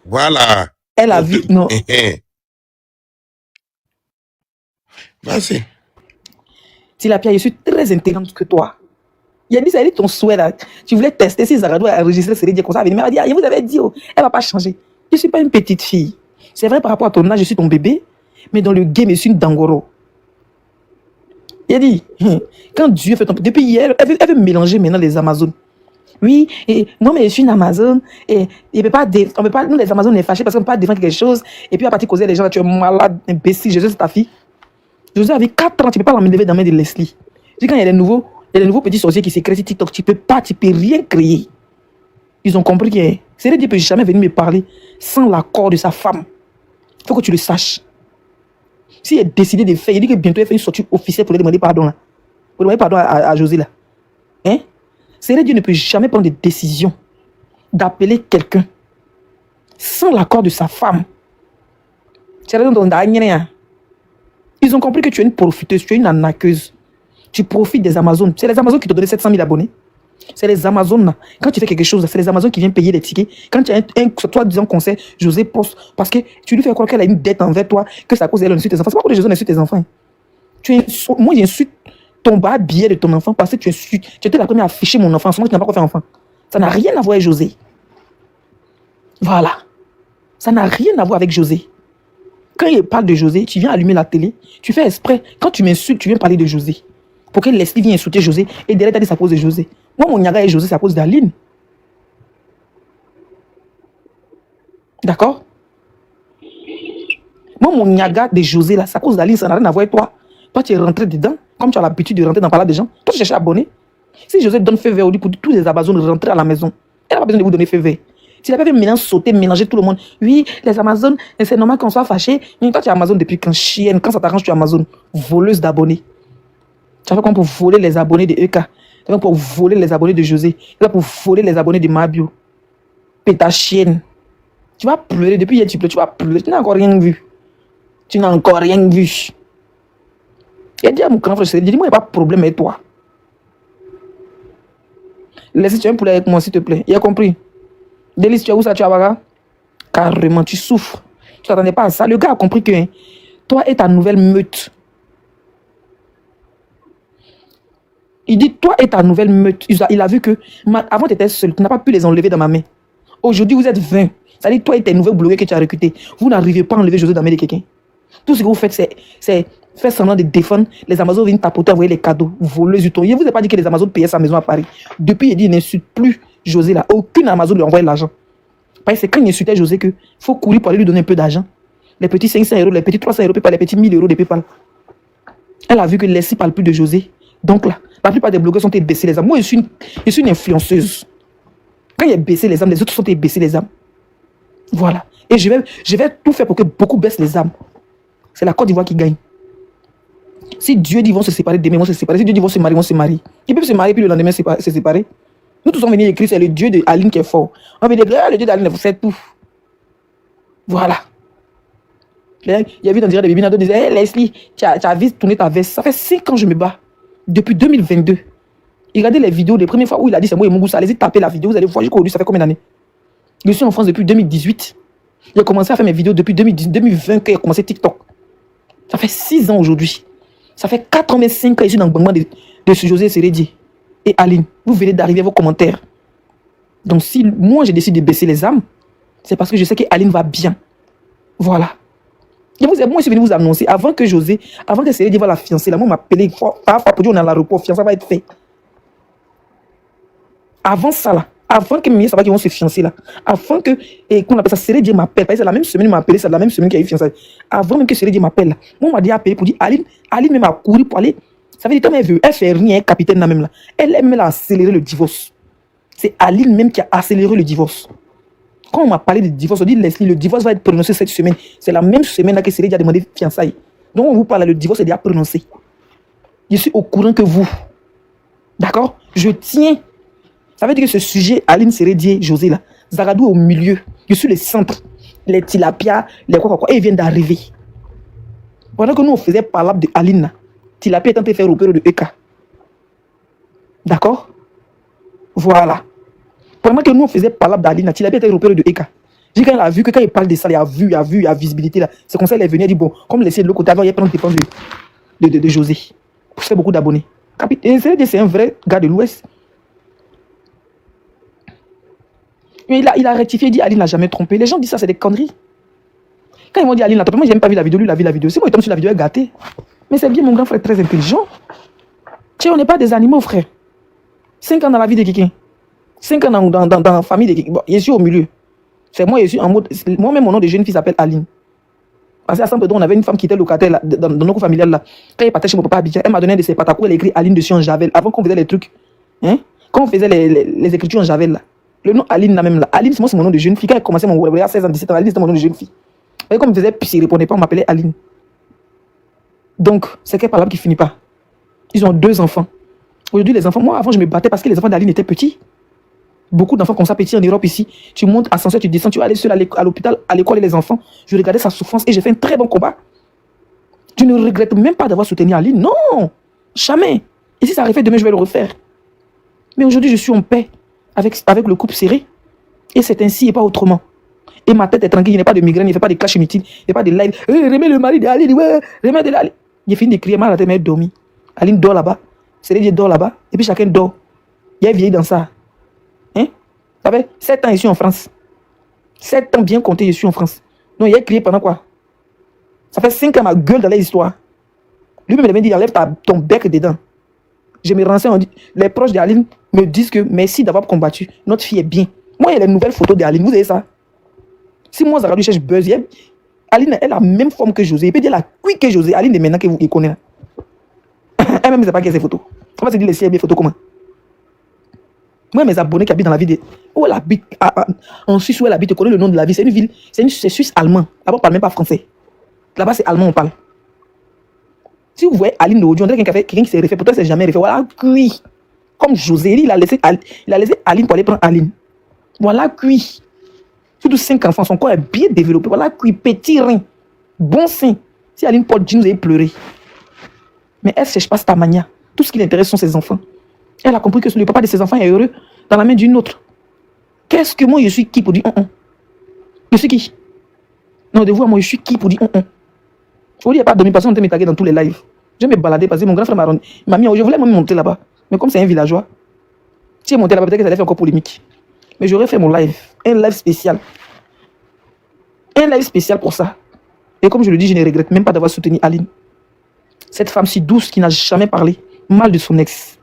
Voilà. Elle a vu, non. Vas-y. Tilapia, je suis très intelligente que toi. Il a dit, ça a dit ton souhait là. Tu voulais tester si Zagadou a enregistré ce comme ça. Elle m'a dit, vous avez dit, oh, elle va pas changer. Je ne suis pas une petite fille. C'est vrai par rapport à ton âge, je suis ton bébé, mais dans le game, je suis une dangoro. Il a dit, quand Dieu fait ton... Depuis hier, elle veut mélanger maintenant les Amazones. Oui, et moi, mais je suis une Amazone, et on peut pas, nous les Amazones, on est fâchés parce qu'on ne peut pas défendre quelque chose, et puis à partir de causer les gens, là, tu es malade, imbécile, je sais, c'est ta fille. José avait 4 ans, tu ne peux pas l'enlever dans la main de Leslie. Je dis, quand il y a des nouveaux petits sorciers qui s'écrivent sur TikTok, tu ne peux rien créer. Ils ont compris que Cérédier ne peut jamais venir me parler sans l'accord de sa femme. Il faut que tu le saches. S'il a décidé de faire, il dit que bientôt il fait une sortie officielle pour lui demander pardon là. Pour demander pardon à José là. Hein? Cérédier ne peut jamais prendre des décisions d'appeler quelqu'un sans l'accord de sa femme. Ils ont compris que tu es une profiteuse, tu es une arnaqueuse. Tu profites des Amazones. C'est les Amazones qui te donnent 700 000 abonnés. C'est les Amazones là. Quand tu fais quelque chose, c'est les Amazones qui viennent payer les tickets. Quand tu as toi disant conseil, José poste, parce que tu lui fais croire qu'elle a une dette envers toi, que c'est à cause d'elle insulte tes enfants. C'est pas pour les José insulte tes enfants. Moi, j'insulte ton bas billet de ton enfant parce que tu étais la première à afficher mon enfant. Moi, tu n'as pas quoi faire enfant. Ça n'a rien à voir avec José. Voilà. Ça n'a rien à voir avec José. Quand il parle de José, tu viens allumer la télé, tu fais exprès. Quand tu m'insultes, tu viens parler de José. Pour que Leslie vienne insulter José et derrière, tu as dit c'est à cause de José. Moi, mon Niaga et José, c'est à cause d'Aline. D'accord? Moi, mon Niaga de José, là, c'est à cause d'Aline, ça n'a rien à voir avec toi. Toi, tu es rentré dedans, comme tu as l'habitude de rentrer dans la parole des gens. Toi, tu cherches à abonner. Si José donne feu vert pour tous les Amazones rentrer à la maison, elle n'a pas besoin de vous donner feu vert. Si elle avait maintenant sauter, mélanger tout le monde, oui, les Amazones, c'est normal qu'on soit fâché. Mais toi, tu es Amazon depuis quand chienne, quand ça t'arrange, tu es Amazon, voleuse d'abonnés. Tu as fait comme pour voler les abonnés de EK. Tu as fait pour voler les abonnés de José. Tu as fait pour voler les abonnés de Mabio. Péta chienne. Tu vas pleurer. Depuis hier, tu pleures. Tu vas pleurer. Tu n'as encore rien vu. Tu n'as encore rien vu. Il a dit à mon grand frère, dis-moi, il n'y a pas de problème avec toi. Laisse, tu as un poulet avec moi, s'il te plaît. Il a compris. Délice, tu as où ça, tu as baga? Carrément, tu souffres. Tu ne t'attendais pas à ça. Le gars a compris que toi et ta nouvelle meute. Il dit, toi et ta nouvelle meute. Il a vu que avant, tu étais seul. Tu n'as pas pu les enlever dans ma main. Aujourd'hui, vous êtes 20. Ça dit, toi et tes nouveaux blogueurs que tu as recrutés, vous n'arrivez pas à enlever José dans la main de quelqu'un. Tout ce que vous faites, c'est faire semblant de défendre. Les Amazones viennent tapoter, envoyer les cadeaux. Voleuse du ton. Il ne vous a pas dit que les Amazones payaient sa maison à Paris. Depuis, il dit, il n'insulte plus José là. Aucune Amazon lui envoie l'argent. Parce que c'est quand il insultait José qu'il faut courir pour aller lui donner un peu d'argent. Les petits 500 €, les petits 300 €, PayPal, les petits 1000 € de PayPal. Elle a vu que Leslie ne parle plus de José. Donc là, la plupart des blogueurs sont baissés les âmes. Moi, je suis une influenceuse. Quand il y a baissé les âmes, les autres sont baissés les âmes. Voilà. Et je vais tout faire pour que beaucoup baissent les âmes. C'est la Côte d'Ivoire qui gagne. Si Dieu dit qu'ils vont se séparer, demain ils vont se séparer. Si Dieu dit qu'ils vont se marier, ils vont se marier. Ils peuvent se marier puis le lendemain se séparer. Nous tous sommes venus écrire, c'est le Dieu de Aline qui est fort. On va dire, le Dieu d'Aline, vous faites tout. Voilà. Il y a vu dans direct des bébés, qui disaient, hey, Leslie, tu as vite tourné ta veste. Ça fait 5 ans que je me bats. Depuis 2022. Regardez les vidéos, les premières fois où il a dit c'est moi et Mungoussa. Allez-y taper la vidéo, vous allez voir jusqu'aujourd'hui, ça fait combien d'années? Je suis en France depuis 2018. J'ai commencé à faire mes vidéos depuis 2020 quand il a commencé TikTok. Ça fait 6 ans aujourd'hui. Ça fait 4 ans, mais 5 ans que je suis dans le bangement de ce José Cérédier et Aline. Vous venez d'arriver à vos commentaires. Donc si moi j'ai décidé de baisser les âmes, c'est parce que je sais qu'Aline va bien. Voilà. Et moi je suis venu vous annoncer, avant que Cérédier va la fiancer, là, moi m'a appelé, parfois pour dire on est à l'aéroport, fiançailles va être fait. Avant ça là, avant que mes savent qu'ils vont se fiancer là, avant que, qu'on appelle ça, Cérédier m'appelle, parce que c'est la même semaine il m'a appelé, c'est la même semaine qu'il y a eu fiançailles. Avant même que Cérédier m'appelle là, moi on m'a dit appeler pour dire Aline même a couru pour aller. Ça veut dire elle fait rien, capitaine là même là. Elle aime accélérer le divorce. C'est Aline même qui a accéléré le divorce. Quand on m'a parlé de divorce, on dit Leslie, le divorce va être prononcé cette semaine. C'est la même semaine là que Cérédier a demandé fiançailles. Donc on vous parle, le divorce est déjà prononcé. Je suis au courant que vous. D'accord? Je tiens. Ça veut dire que ce sujet, Aline Cérédier, José là, Zagadou au milieu. Je suis le centre. Les tilapia, les quoi, et ils viennent d'arriver. Pendant que nous on faisait parler de Aline là, tilapia est en train de faire opérer de EK. D'accord? Voilà. Pendant que nous on faisait parler d'Aline, tilapia était opéré de EK. J'ai quand elle a vu que quand il parle de ça, il y a visibilité là. C'est comme ça, elle est venue, elle dit, bon, comme laisser de l'autre côté, avant, il y a plein de défense de José. Pour faire beaucoup d'abonnés. Et c'est un vrai gars de l'Ouest. Mais il a rectifié, il dit, Aline n'a jamais trompé. Les gens disent ça, c'est des conneries. Quand ils m'ont dit, Aline l'a trompé, moi, j'ai même pas vu la vidéo, lui, il a vu la vidéo. Si moi, il tombe sur la vidéo, il est gâté. Mais c'est bien, mon grand frère est très intelligent. Tu sais, on n'est pas des animaux, frère. 5 ans dans la vie de quelqu'un. 5 ans dans la famille de quelqu'un. Bon, je suis au milieu. C'est moi, je suis en mode. Moi-même, mon nom de jeune fille s'appelle Aline. Parce qu'à Saint-Pédron, on avait une femme qui était locataire là, dans notre familial là. Quand elle partait chez mon papa à Abidjan, elle m'a donné un de ses patacous, elle a écrit Aline dessus en javel. Avant qu'on faisait les trucs. Hein? Quand on faisait les écritures en javel là. Le nom Aline là même là. Aline, c'est mon nom de jeune fille. Quand elle commençait mon à 16 ans, 17 ans, Aline, c'était mon nom de jeune fille. Et comme je faisais, puis il ne répondait pas, on m'appelait Aline. Donc, c'est quelle parole qui finit pas. Ils ont 2 enfants. Aujourd'hui, les enfants, moi avant, je me battais parce que les enfants d'Aline étaient petits. Beaucoup d'enfants comme ça, petits en Europe ici. Tu montes ascenseur, tu descends, tu vas aller seul à l'hôpital, à l'école et les enfants. Je regardais sa souffrance et j'ai fait un très bon combat. Je ne regrette même pas d'avoir soutenu Aline. Non, jamais. Et si ça arrivait demain, je vais le refaire. Mais aujourd'hui, je suis en paix avec le couple serré. Et c'est ainsi et pas autrement. Et ma tête est tranquille, il n'y a pas de migraine, il ne fait pas de clash inutiles, il n'y a pas de live. Remets le mari d'Aline, ouais, remets de l'Aline. J'ai fini de crier mal à la tête, mais elle dormi. Aline dort là-bas, Céline dort là-bas, et puis chacun dort. Il y a vieilli dans ça. Hein? Ça fait 7 ans, je suis en France. 7 ans bien compté, je suis en France. Donc, il a crié pendant quoi? Ça fait 5 ans, ma gueule dans l'histoire. Lui-même, il avait dit, enlève ton bec dedans. Je me renseigne, les proches d'Aline me disent que merci d'avoir combattu. Notre fille est bien. Moi, il y a les nouvelles photos d'Aline, vous avez ça? Si moi, Zaradou cherche buzz, Aline, elle a la même forme que José. Il peut dire la cuit que José. Aline, est maintenant qu'il connaît. Elle-même, ne sait pas qui est ses photos. On va se dire les CIB photos comment? Moi, mes abonnés qui habitent dans la ville, où elle habite, en Suisse, où elle habite, je connais le nom de la ville. C'est une ville, c'est suisse-allemand. Là-bas, on ne parle même pas français. Là-bas, c'est allemand, on parle. Si vous voyez Aline d'aujourd'hui, on dirait quelqu'un qui s'est refait. Pourtant, il ne s'est jamais refait. Voilà, cuit. Comme José, il a laissé Aline pour aller prendre Aline. Voilà, cuit. Surtout 5 enfants, son corps est bien développé. Voilà, cuit, petit rein, bon sein. Si Aline porte jeans, vous allez pleurer. Mais elle ne cherche pas cette mania. Tout ce qui l'intéresse sont ses enfants. Elle a compris que le papa de ses enfants est heureux dans la main d'une autre. Qu'est-ce que moi, je suis qui pour dire Je suis qui? Non, de vous à moi, je suis qui pour dire Aujourd'hui, il n'y a pas de parce qu'on me taguer dans tous les lives. Je vais me balader parce que mon grand frère m'a mis. Je voulais même monter là-bas. Mais comme c'est un villageois, si je montais là-bas, peut-être que ça allait faire encore polémique. Mais j'aurais fait mon live. Un live spécial. Un live spécial pour ça. Et comme je le dis, je ne regrette même pas d'avoir soutenu Aline. Cette femme si douce qui n'a jamais parlé mal de son ex.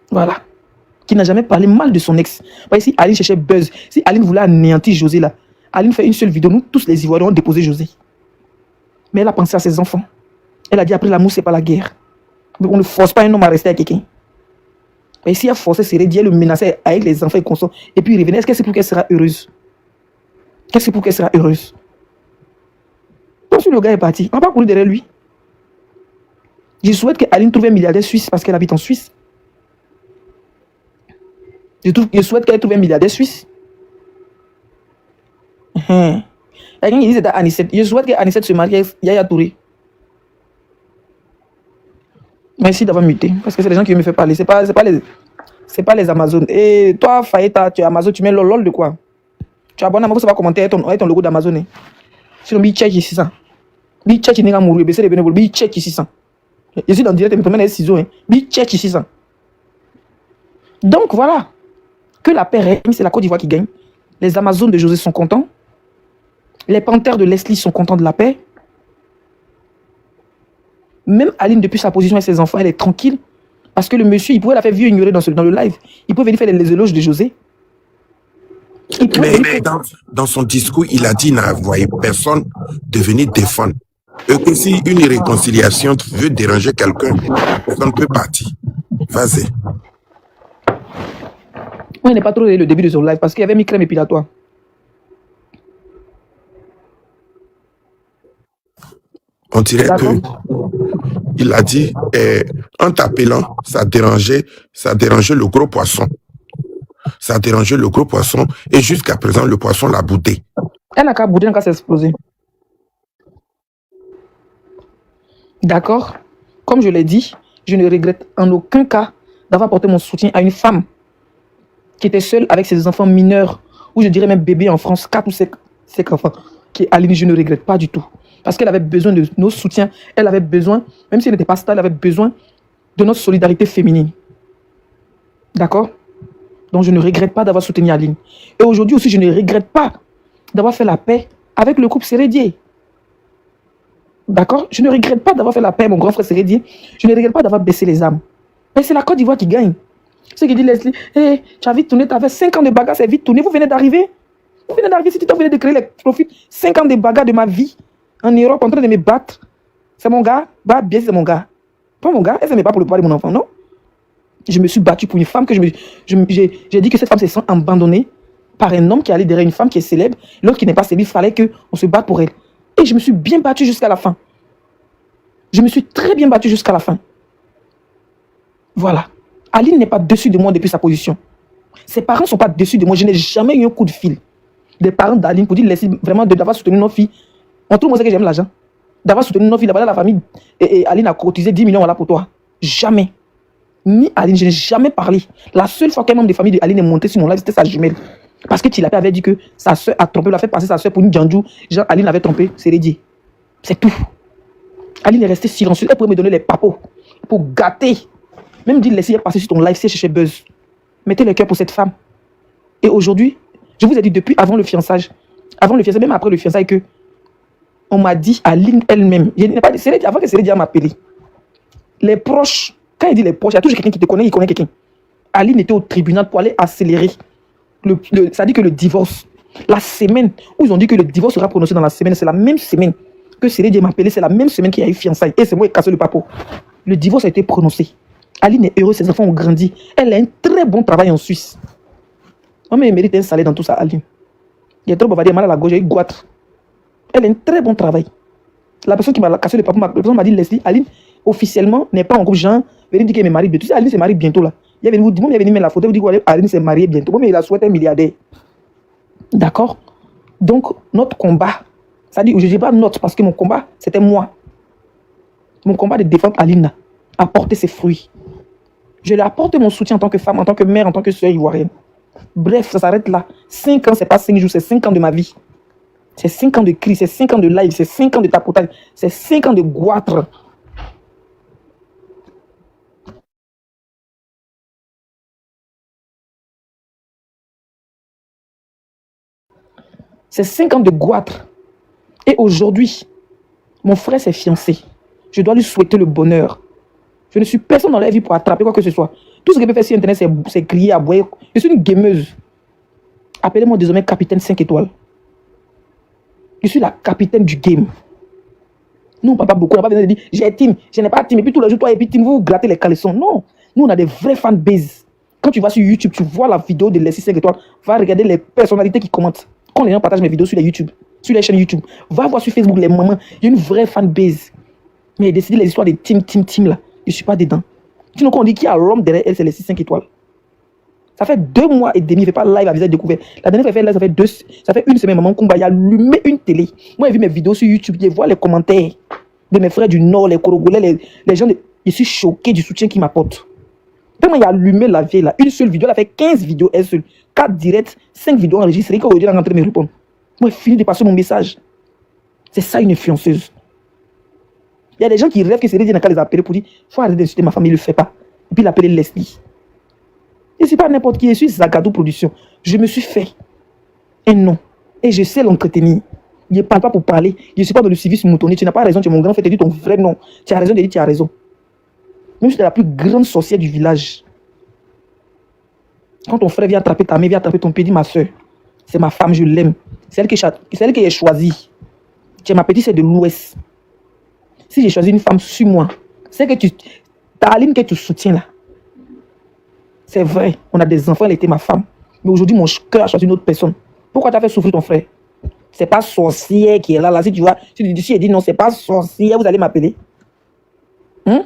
Voilà. Qui n'a jamais parlé mal de son ex. Parce que si Aline cherchait buzz, si Aline voulait anéantir José là, Aline fait une seule vidéo, nous tous les Ivoiriens ont déposé José. Mais elle a pensé à ses enfants. Elle a dit après l'amour, c'est pas la guerre. Mais on ne force pas un homme à rester avec quelqu'un. Mais si elle forçait, c'est dit, elle le menaçait avec les enfants et consorts. Et puis il revenait. Est-ce que c'est pour qu'elle sera heureuse? Qu'est-ce que c'est pour qu'elle sera heureuse? Donc si le gars est parti, on va pas courir derrière lui. Je souhaite qu'Aline trouve un milliardaire suisse parce qu'elle habite en Suisse. Je souhaite qu'elle trouve un milliardaire suisse. Quelqu'un qui dit c'est Anicette. Je souhaite qu'Anicette se marie avec Yaya Touré. Merci d'avoir muté. Parce que c'est les gens qui me font parler. C'est pas les Amazones. Et toi, Faïta, tu es Amazon, tu mets lol de quoi? Tu es abonné à moi, ça va commenter avec ton logo d'Amazon. Sinon, bi check ici ça. Bi check il n'est pas mourir. Baisser les bénévoles. Bi check ici ça. Je suis dans le direct, mais promène les ciseaux. Bi check ici ça. Donc voilà. Que la paix règne, c'est la Côte d'Ivoire qui gagne. Les Amazones de José sont contents. Les panthères de Leslie sont contents de la paix. Même Aline, depuis sa position avec ses enfants, elle est tranquille. Parce que le monsieur, il pouvait la faire vieux ignorer dans le live. Il pouvait venir faire les éloges de José. Mais dans son discours, il a dit qu'il n'a voyé personne de venir défendre. Et que si une réconciliation veut déranger quelqu'un, personne peut partir. Vas-y. Moi, il n'est pas trop le début de son live parce qu'il y avait mis crème épilatoire. On dirait que il a dit, en t'appelant, ça dérangeait le gros poisson. Ça dérangeait le gros poisson et jusqu'à présent, le poisson l'a boudé. Elle n'a qu'à bouder, elle n'a qu'à s'exploser. D'accord? Comme je l'ai dit, je ne regrette en aucun cas d'avoir apporté mon soutien à une femme qui était seule avec ses enfants mineurs ou je dirais même bébé en France, 4 ou 5 enfants, qui est Aline, je ne regrette pas du tout. Parce qu'elle avait besoin de nos soutiens, elle avait besoin, même si elle n'était pas stable, elle avait besoin de notre solidarité féminine. D'accord? Donc je ne regrette pas d'avoir soutenu Aline. Et aujourd'hui aussi, je ne regrette pas d'avoir fait la paix avec le couple Sérédier. D'accord? Je ne regrette pas d'avoir fait la paix, mon grand frère Sérédier. Je ne regrette pas d'avoir baissé les âmes. Mais c'est la Côte d'Ivoire qui gagne. Ce qui dit Leslie, hey, tu as vite tourné, tu avais 5 ans de bagarre, c'est vite tourné, vous venez d'arriver. Vous venez d'arriver, si tu venais de créer les profits, 5 ans de bagarre de ma vie, en Europe, en train de me battre. C'est mon gars, bah bien c'est mon gars. Pas mon gars, elle ne s'aimait pas pour le poids de mon enfant, non? Je me suis battu pour une femme que j'ai dit que cette femme se sent abandonnée par un homme qui allait derrière une femme qui est célèbre, l'autre qui n'est pas célèbre, il fallait qu'on se batte pour elle. Et je me suis bien battu jusqu'à la fin. Je me suis très bien battu jusqu'à la fin. Voilà. Aline n'est pas dessus de moi depuis sa position. Ses parents ne sont pas dessus de moi. Je n'ai jamais eu un coup de fil des parents d'Aline pour dire laissez vraiment d'avoir soutenu nos filles. On trouve moi que j'aime l'argent. D'avoir soutenu nos filles, d'avoir la famille. Et Aline a cotisé 10 millions voilà pour toi. Jamais. Ni Aline, je n'ai jamais parlé. La seule fois qu'un membre de famille d'Aline est monté sur mon live, c'était sa jumelle. Parce que Tilapé avait dit que sa soeur a trompé, elle a fait passer sa soeur pour une Djandjou. Genre, Aline avait trompé, c'est Sérédier. C'est tout. Aline est restée silencieuse. Elle pouvait me donner les papos pour gâter. Même dire, laissez passer sur ton live, si elle cherchait buzz. Mettez le cœur pour cette femme. Et aujourd'hui, je vous ai dit depuis avant le fiançage, même après le fiançage, que on m'a dit Aline elle-même, avant que Sérédier m'appelle, les proches, quand il dit les proches, il y a toujours quelqu'un qui te connaît, il connaît quelqu'un. Aline était au tribunal pour aller accélérer. Ça dit que le divorce, la semaine où ils ont dit que le divorce sera prononcé dans la semaine, c'est la même semaine que Sérédier m'a appelé, c'est la même semaine qu'il y a eu fiançailles. Et c'est moi qui ai cassé le papo. Le divorce a été prononcé. Aline est heureuse, ses enfants ont grandi. Elle a un très bon travail en Suisse. Moi-même, elle mérite un salaire dans tout ça, Aline. Il y a trop bavardé, mal à la gauche, il y a eu goitre. Elle a un très bon travail. La personne qui m'a cassé le papo, la personne m'a dit, Leslie, Aline, officiellement, n'est pas en groupe Jean. Venez dire qu'elle est mariée bientôt. Tu sais, Aline s'est mariée bientôt là. Il y avait vous venu mettre la photo, vous dites qu'Aline s'est mariée bientôt. Moi, mais il a souhaité un milliardaire. D'accord? Donc, notre combat, ça dit, je ne dis pas notre, parce que mon combat, c'était moi. Mon combat de défendre Aline a porté ses fruits. Je lui apporte mon soutien en tant que femme, en tant que mère, en tant que soeur ivoirienne. Bref, ça s'arrête là. 5 ans, c'est pas 5 jours, c'est 5 ans de ma vie. C'est 5 ans de cris, c'est 5 ans de live, c'est 5 ans de tapotage, c'est 5 ans de goitre. C'est 5 ans de goitre. Et aujourd'hui, mon frère s'est fiancé. Je dois lui souhaiter le bonheur. Je ne suis personne dans la vie pour attraper quoi que ce soit. Tout ce que je peux faire sur Internet, c'est crier, aboyer. Je suis une gameuse. Appelez-moi désormais capitaine 5 étoiles. Je suis la capitaine du game. Nous, on ne parle pas beaucoup. On n'a pas besoin de dire, j'ai team, je n'ai pas team. Et puis tout le jour, toi, et puis team, vous grattez les caleçons. Non. Nous, on a des vrais fanbases. Quand tu vas sur YouTube, tu vois la vidéo de Leslie 5 étoiles. Va regarder les personnalités qui commentent. Quand les gens partagent mes vidéos sur les YouTube, sur les chaînes YouTube, va voir sur Facebook les mamans. Il y a une vraie fanbase. Mais décider les histoires des team là, je ne suis pas dedans. Sinon, quand on dit qu'il y a Rome derrière elle, c'est les 5 étoiles. Ça fait 2 mois et demi, il ne fait pas live à visage découvert. La dernière fois, il fait live, ça fait 1 semaine, maman Kumba, il a allumé une télé. Moi, j'ai vu mes vidéos sur YouTube, je vois les commentaires de mes frères du Nord, les Korogolais, les gens. Je suis choqué du soutien qu'ils m'apportent. Tellement il a allumé la vieille là, une seule vidéo, elle a fait 15 vidéos, elle seule. 4 directs, 5 vidéos enregistrées, quand aujourd'hui, elle est rentrée me répondre. Moi, j'ai fini de passer mon message. C'est ça une influenceuse. Il y a des gens qui rêvent que Sérédier n'a qu'à les appeler pour dire il faut arrêter d'insulter ma famille, il ne le fait pas. Et puis l'appeler Leslie. Je ne suis pas n'importe qui, je suis Zagadou Production. Je me suis fait un nom. Et je sais l'entretenir. Je ne parle pas pour parler. Je ne suis pas dans le civisme moutonnier. Tu n'as pas raison, tu es mon grand frère, tu dis ton vrai nom. Tu as raison de dire tu as raison. Même si tu es la plus grande sorcière du village. Quand ton frère vient attraper ta mère, vient attraper ton pied, dis ma soeur, c'est ma femme, je l'aime. C'est elle que j'ai choisie. Tu es ma petite, c'est de l'Ouest. Si j'ai choisi une femme sur moi, c'est que ta Aline que tu soutiens là. C'est vrai, on a des enfants, elle était ma femme. Mais aujourd'hui, mon cœur a choisi une autre personne. Pourquoi tu as fait souffrir ton frère? C'est pas sorcière qui est là. Si tu vois, si elle dit non, c'est pas sorcière, vous allez m'appeler. Hein?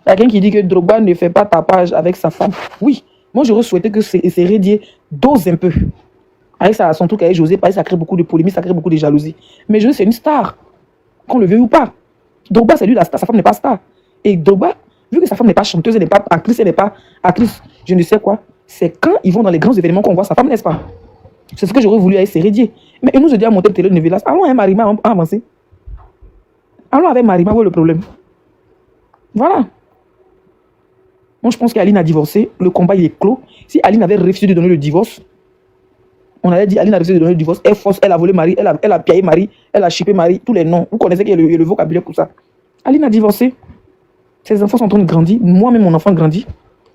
Il y a quelqu'un qui dit que Drogba ne fait pas tapage avec sa femme. Oui, moi j'aurais souhaité que Sérédier dose un peu. Avec son truc avec José, ça crée beaucoup de polémiques, ça crée beaucoup de jalousie. Mais José, c'est une star. Qu'on le veuille ou pas. Drogba, c'est lui la star, sa femme n'est pas star. Et Drogba, Vu que sa femme n'est pas chanteuse, elle n'est pas actrice, elle n'est pas actrice, je ne sais quoi, c'est quand ils vont dans les grands événements qu'on voit sa femme, n'est-ce pas? C'est ce que j'aurais voulu avec Sérédier. Mais il nous a dit à monter le télé de Nevelas. Allons avec Marima à avancer. Allons avec Marima, où est le problème? Voilà. Moi, je pense qu'Aline a divorcé. Le combat, il est clos. Si Aline avait refusé de donner le divorce, on avait dit Aline a refusé de donner le divorce. Elle force, elle a volé Marie, elle a piaillé Marie, elle a chippé Marie, tous les noms. Vous connaissez qu'il y a le vocabulaire pour ça. Aline a divorcé. Ses enfants sont en train de grandir. Moi-même, mon enfant grandit.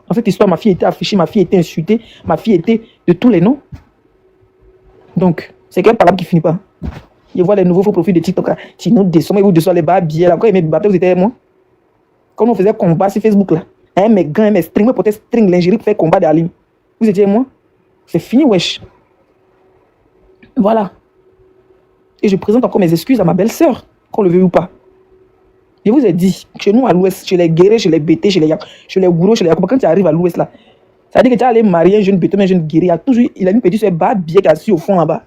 En cette histoire, ma fille était affichée, ma fille était insultée, ma fille était de tous les noms. Donc, c'est qu'un palabre qui finit pas. Je vois les nouveaux faux profils de TikTok. Si nous descendons, vous descendez les bas billets. Quand ils me battaient, vous étiez moi. Quand on faisait combat sur Facebook, là, mes gants, mes strings, mes potes string, lingerie pour faire combat d'Aline. Vous étiez moi. C'est fini, wesh. Voilà. Et je présente encore mes excuses à ma belle-sœur, qu'on le veuille ou pas. Je vous ai dit, chez nous à l'ouest, chez les guerriers, chez les bétés, chez les gourous, chez les Yacoubas, quand tu arrives à l'ouest là, ça veut dire que tu es allé marier un jeune béton, un jeune guerrier. Il a une petite soeur bas bien assis au fond là-bas.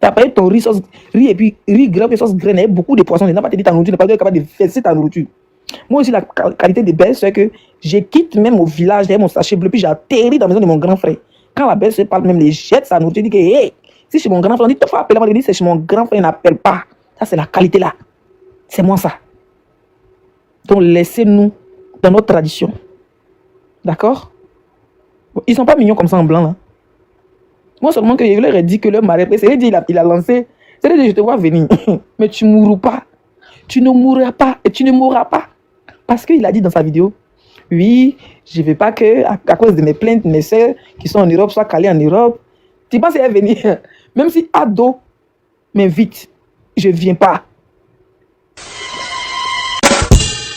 Tu as payé ton riz, sauce, riz et puis riz grave et sauce graine, et beaucoup de poissons. Tu n'as pas dit ta nourriture, tu n'es pas capable de verser ta nourriture. Moi aussi, la qualité de belle, c'est que je quitte même au village, derrière mon sachet bleu, puis j'atterris dans la maison de mon grand frère. Quand la belle se parle, même les jette sa nourriture, dit que hey, si chez mon grand frère, on dit tu faut appeler, on dit c'est chez mon grand frère, il n'appelle pas. Ça, c'est la qualité là. C'est moi ça. Donc, laissez-nous dans notre tradition. D'accord? Ils ne sont pas mignons comme ça en blanc, là. Moi, seulement que je leur ai dit que leur mari, c'est dit, il a lancé, c'est dit, je te vois venir. Mais tu ne mourras pas. Tu ne mourras pas et tu ne mourras pas. Parce qu'il a dit dans sa vidéo, oui, je ne veux pas que, à cause de mes plaintes, mes soeurs qui sont en Europe, soient calées en Europe. Tu penses qu'elle va venir? Même si Ado m'invite, je ne viens pas.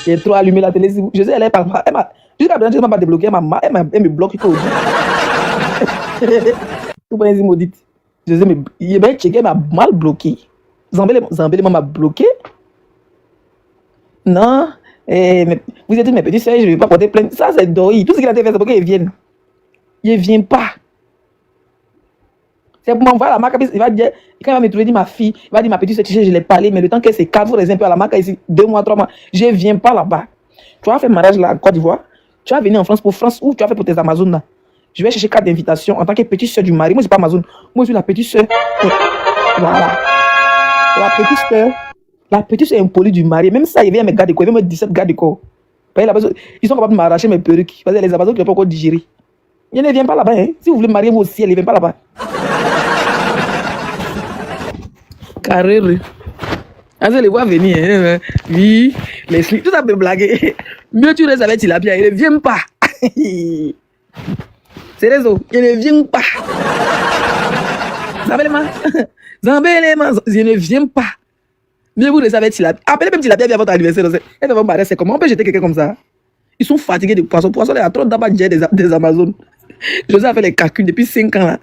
J'ai trop allumé la télé. Je sais, elle est pas. Jusqu'à présent, elle m'a pas débloqué. Elle me bloque. Tout le monde maudite. Je sais, mais il m'a mal bloqué. Zambélé m'a bloqué. Non. Mais vous êtes mes petits soeurs, je ne vais pas porter plainte. Ça, c'est Dori. Tout ce qu'il a fait, c'est pour qu'ils viennent. Il ne vient pas. C'est pour m'envoyer à la marque. Il va dire, quand il va me trouver, il dit ma fille, il va dire ma petite soeur, je l'ai parlé, mais le temps qu'elle se calme, vous restez un peu à la marque ici, 2 mois, 3 mois. Je ne viens pas là-bas. Tu vas faire mariage là en Côte d'Ivoire. Tu vas venir en France pour France ou tu vas faire pour tes Amazones là. Je vais chercher carte d'invitation en tant que petite soeur du mari. Moi, je ne suis pas Amazon. Moi, je suis la petite soeur. Voilà. La petite soeur impolie du mari. Même ça, il vient me garder quoi. Il vient me 17 gardes de corps. Ils sont capables de m'arracher mes perruques. Parce que les Amazones qui n'ont pas encore digéré. Il ne vient pas là-bas. Hein. Si vous voulez marier vous aussi, elle ne vient pas là-bas. Carré. Ah, je les vois venir. Hein. Oui, les slips, tout ça peut blaguer. Mieux tu restes avec Tilapia, il ne vient pas. C'est réseau, il ne vient pas. Zambélema, je ne viens pas. Mieux vous restez avec Tilapia. Appelez même Tilapia à votre anniversaire. Elle va me barrer, c'est comment on peut jeter quelqu'un comme ça? Ils sont fatigués de poissons. Poissons, il y a trop d'abadjets des Amazones. José a fait les calculs depuis 5 ans là.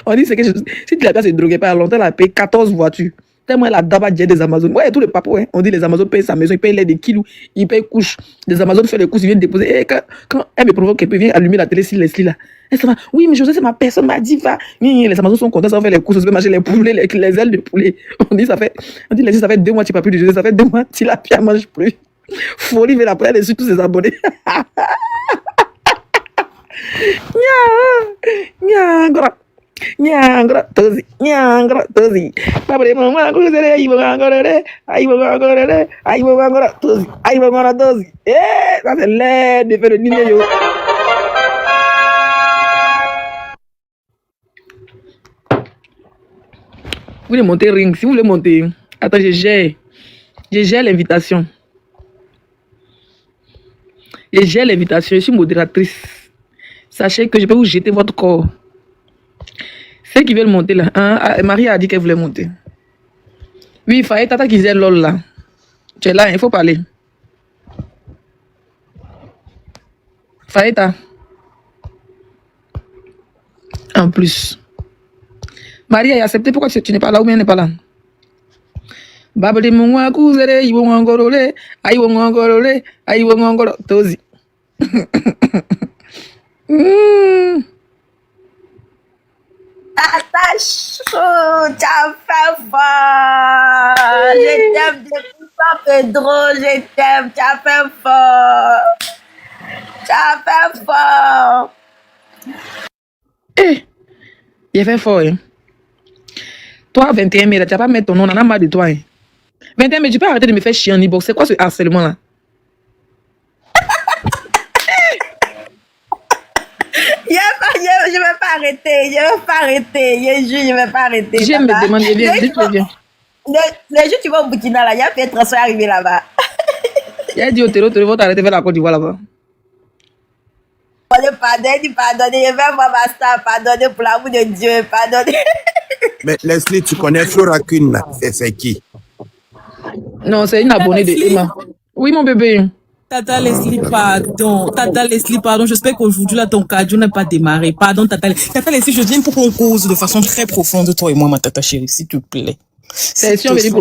On dit que si Tilapia se droguait pas longtemps, elle a payé 14 voitures. Tellement la d'abadjets des Amazones. Ouais, tous les papous, hein. On dit les Amazones payent sa maison, ils payent l'aide des kilos, ils payent couches. Les Amazones font les couches, ils viennent déposer. Et quand elle me provoque, elle vient allumer la télé sur Leslie là. Elle se dit, oui, mais José, c'est ma personne, m'a dit, va. Les Amazones sont contents, ça va faire les courses, ça va manger les poulets, les ailes de poulet. On dit, Leslie, ça fait 2 mois, tu n'as pas plus de José, ça fait 2 mois, Tilapia mange plus. Folie, mais la première dessus tous ses abonnés. Nyangra tozi babare mama kuzere aibongora tozi ça c'est l'air de faire le nid yo. Vous voulez monter ring, si vous voulez monter, attends, je gère l'invitation. Je gère l'invitation, je suis modératrice. Sachez que je peux vous jeter votre corps. Ceux qui veulent monter là, hein? Marie a dit qu'elle voulait monter. Oui, Faye, tata qui disait lol là. Tu es là, il faut parler. Faye, en plus. Marie a accepté, pourquoi tu n'es pas là ou bien elle n'est pas là? Babali mwa kuzere, ibo ngorole, aïbo ngorole, aïbo ngorole, tozi. Atachou, tu as fait fort. Je t'aime depuis ça, Pedro. Je t'aime, tu as fait fort. Tu as fait fort. Eh, il a fait fort, hein. Toi, 21 mai, là, tu vas pas mettre ton nom, on en a marre de toi, hein. 21 mai, tu peux arrêter de me faire chier en e-box. C'est quoi ce harcèlement-là? Je vais pas arrêter. Je vais pas arrêter. Je jure, je vais pas arrêter. Je me demande, viens. Le jour où tu vas au Burkina, là, il y a fait transfert arrivé là-bas. Il a dit au terreau, tu vas t'arrêter vers la Côte d'Ivoire là-bas. Pardonnez, je vais voir ma star, pardonnez pour l'amour de Dieu, pardonnez. Mais Leslie, tu connais Flora Kuhn, là? C'est qui? Non, c'est une abonnée de Leslie. Emma. Oui, mon bébé. Tata Leslie, pardon. Tata Leslie, pardon. J'espère qu'aujourd'hui, là, ton cardio n'a pas démarré. Pardon, Tata Leslie. Tata Leslie, je viens pour qu'on cause de façon très profonde, toi et moi, ma tata chérie, s'il te plaît. C'est si on veut dire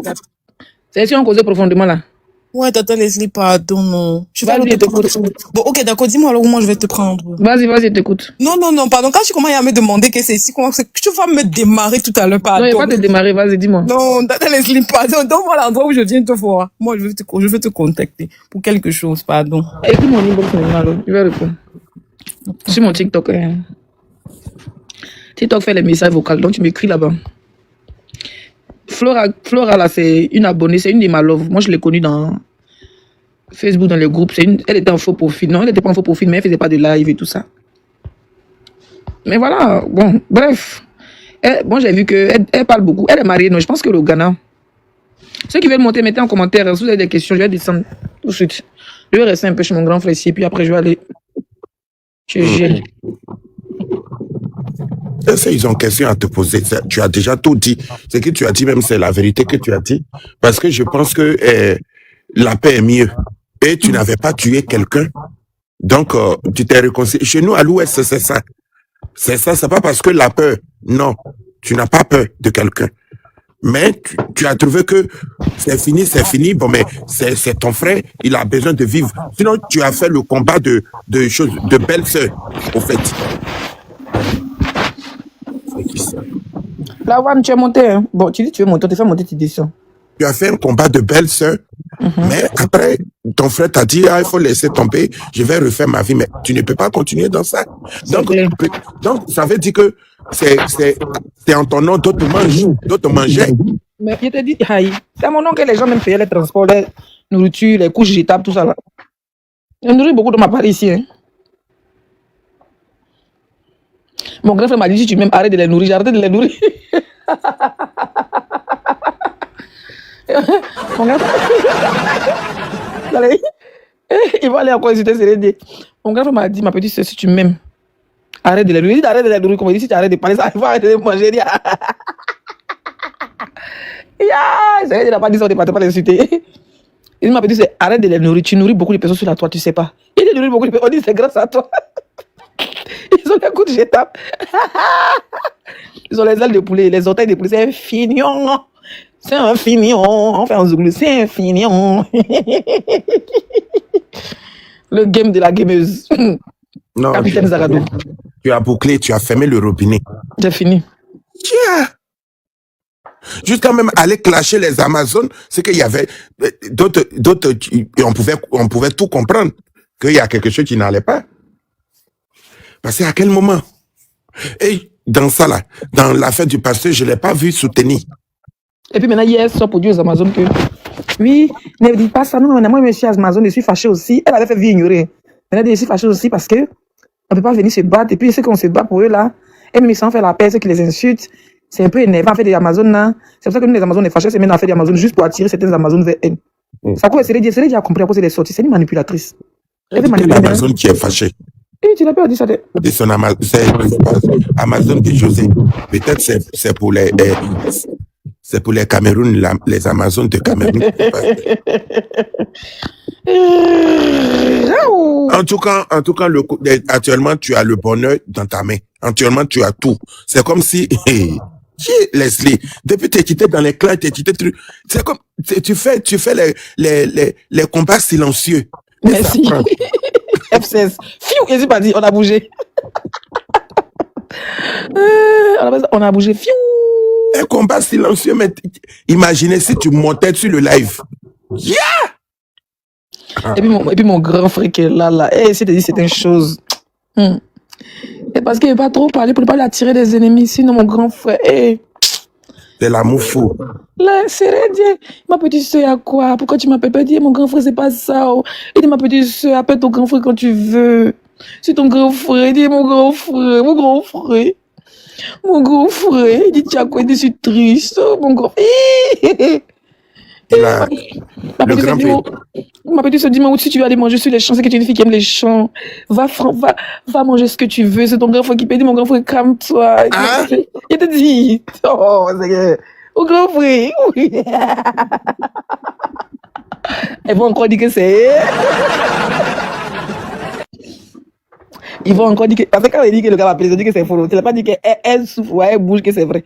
c'est si on causait profondément là. Ouais, Tata Leslie, pardon, non. Je vais Vas-y, aller je te prendre. Bon, ok, d'accord. Dis-moi alors où moi je vais te prendre. Vas-y, je t'écoute. Non, pardon. Quand tu commences à me demander que c'est ici, comment c'est que tu vas me démarrer tout à l'heure, pardon. Non, il n'y a pas de démarrer, vas-y, dis-moi. Non, Tata Leslie, pardon. Donne-moi l'endroit où je viens te voir. Moi, je veux te contacter pour quelque chose, pardon. Écoute mon inbox maintenant, alors. Je vais répondre. Sur mon TikTok. Hein. TikTok fait les messages vocaux, donc tu m'écris là-bas. Flora, là, c'est une abonnée, c'est une de ma love. Moi, je l'ai connue dans Facebook, dans les groupes. Elle était en faux profil. Non, elle n'était pas en faux profil, mais elle faisait pas de live et tout ça. Mais voilà, bon, bref. Bon, j'ai vu qu'elle parle beaucoup. Elle est mariée, non, je pense que au Ghana. Ceux qui veulent monter, mettez en commentaire. Si vous avez des questions, je vais descendre tout de suite. Je vais rester un peu chez mon grand frère ici, puis après, je vais aller chez Gilles. Ils ont question à te poser. Tu as déjà tout dit. Ce que tu as dit, même, c'est la vérité que tu as dit. Parce que je pense que la paix est mieux. Et tu n'avais pas tué quelqu'un. Donc, tu t'es réconcilié. Chez nous, à l'Ouest, c'est ça. C'est ça, c'est pas parce que la peur. Non, tu n'as pas peur de quelqu'un. Mais tu as trouvé que c'est fini. Bon, mais c'est ton frère, il a besoin de vivre. Sinon, tu as fait le combat de belle-sœur, au fait. C'est qui ça? La One, tu es monté. Hein? Bon, tu dis tu es monté, tu fais monter, tu descends. Tu as fait un combat de belle-sœur, mais après, ton frère t'a dit, il faut laisser tomber, je vais refaire ma vie, mais tu ne peux pas continuer dans ça. Donc ça veut dire que c'est en ton nom, d'autres mangeaient. Mais je te dis, c'est à mon nom que les gens même payaient les transports, les nourritures, les couches jetables, tout ça là. Je nourris beaucoup de ma part ici. Hein. Mon grand frère m'a dit, si tu m'aimes, arrête de les nourrir, j'ai arrêté de les nourrir. Mon grand frère... Il va aller encore hésiter, c'est l'aider. Mon grand frère m'a dit, ma petite soeur, si tu m'aimes, arrête de les nourrir. Arrête de les nourrir, comme il dit, si tu arrêtes de parler, ça va arrêter de manger. Il n'a pas dit ça, on ne peut pas l'insulter. Il m'a dit, arrête de les nourrir, tu nourris beaucoup de personnes sur la toile, tu sais pas. Il nourrit beaucoup de personnes, on dit, c'est grâce à toi. Ils ont les coups de jetables. Ils ont les ailes de poulet, les orteils de poulet, c'est un fignon. C'est un fignon. On fait un zouglou, c'est un fignon. Le game de la gameuse. Non, Capitaine Zagadou. Tu as bouclé, tu as fermé le robinet. J'ai fini. Yeah. Jusqu'à même aller clasher les Amazones, c'est qu'il y avait d'autres, on pouvait tout comprendre, qu'il y a quelque chose qui n'allait pas. Parce qu'à quel moment? Et dans ça là, dans l'affaire du pasteur, je ne l'ai pas vu soutenir. Et puis maintenant, hier, ça pour dire aux Amazones que, oui, ne dis pas ça, non, moi, je suis Amazon, je suis fâchée aussi. Elle avait fait vie ignorer. Maintenant, je suis fâchée aussi parce que on ne peut pas venir se battre. Et puis, ceux qu'on se bat pour eux là, et même ils s'en fait la paix, ceux qui les insultent. C'est un peu énervant, en fait, des Amazones là. C'est pour ça que nous, les Amazones, les fâchés, c'est maintenant à faire des Amazones juste pour attirer certaines Amazones vers elles. Ça quoi, c'est déjà compris à cause des sorties. C'est une manipulatrice. C'est l'Amazone qui est fâchée. Et tu n'as pas dit ça. C'est son Amazon de José. Peut-être c'est pour les Cameroun, les Amazones de Cameroun. En tout cas, actuellement, tu as le bonheur dans ta main. Actuellement, tu as tout. C'est comme si, Leslie, depuis que tu étais dans les clans, c'est comme, tu fais les combats silencieux. Merci. F16. Fiou, il s'est pas dit, on a bougé. On a bougé. Fiou. Un combat silencieux, mais imaginez si tu montais sur le live. Yeah! Et puis mon grand frère qui est là. Eh, c'est dit certaines choses. Et parce qu'il ne veut pas trop parler pour ne pas lui attirer des ennemis. Sinon, mon grand frère, C'est l'amour fou. là, c'est Dieu. Ma petite soeur, à quoi? Pourquoi tu m'appelles pas? Dis, mon grand frère, c'est pas ça. Oh. Il dit, ma petite soeur, appelle ton grand frère quand tu veux. C'est ton grand frère. Il dit, mon grand frère, mon grand frère. Mon grand frère. Il dit, tu as quoi? Il dit, je suis triste. Oh, mon grand frère. Il a Ma le petite grand soeur dit, ma petite soeur dit, mais où si tu vas aller manger sur les champs, c'est que tu es une fille qui aime les champs. Va manger ce que tu veux. C'est ton grand frère qui peut dire, mon grand frère, calme-toi. Hein? Il te dit, oh, c'est que, mon grand frère, oui. Ils vont encore dire que c'est. Ils vont encore dire que. Parce que quand il dit que le gars va appeler, ils ont dit que c'est faux. Tu n'as pas dit qu'elle souffre, ouais, elle bouge, que c'est vrai.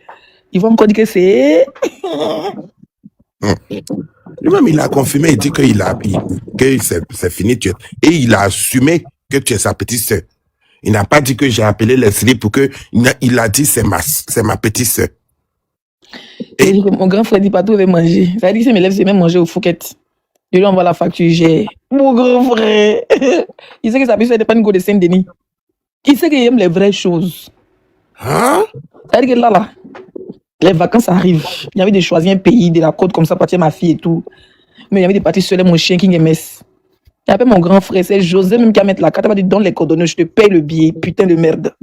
Ils vont encore dire que c'est. Lui-même, il a confirmé, il dit que c'est fini. Et il a assumé que tu es sa petite sœur. Il n'a pas dit que j'ai appelé Leslie pour que. Il a dit c'est ma petite sœur. Et mon grand frère dit pas tout, il veut manger. Ça veut dire que si mes lèvres, c'est même manger au Fouquet. Je lui envoie la facture, j'ai. Mon grand frère. Il sait que sa petite sœur n'est pas une go de Saint-Denis. Il sait qu'il aime les vraies choses. Hein? Ça veut dire que là, les vacances arrivent. Il y avait de choisir un pays de la côte comme ça, partir ma fille et tout. Mais il y avait des parties seules, mon chien qui aimait. Il appelle mon grand frère, c'est José même qui a mettre la carte. Il m'a dit, donne les coordonnées, je te paye le billet, putain de merde.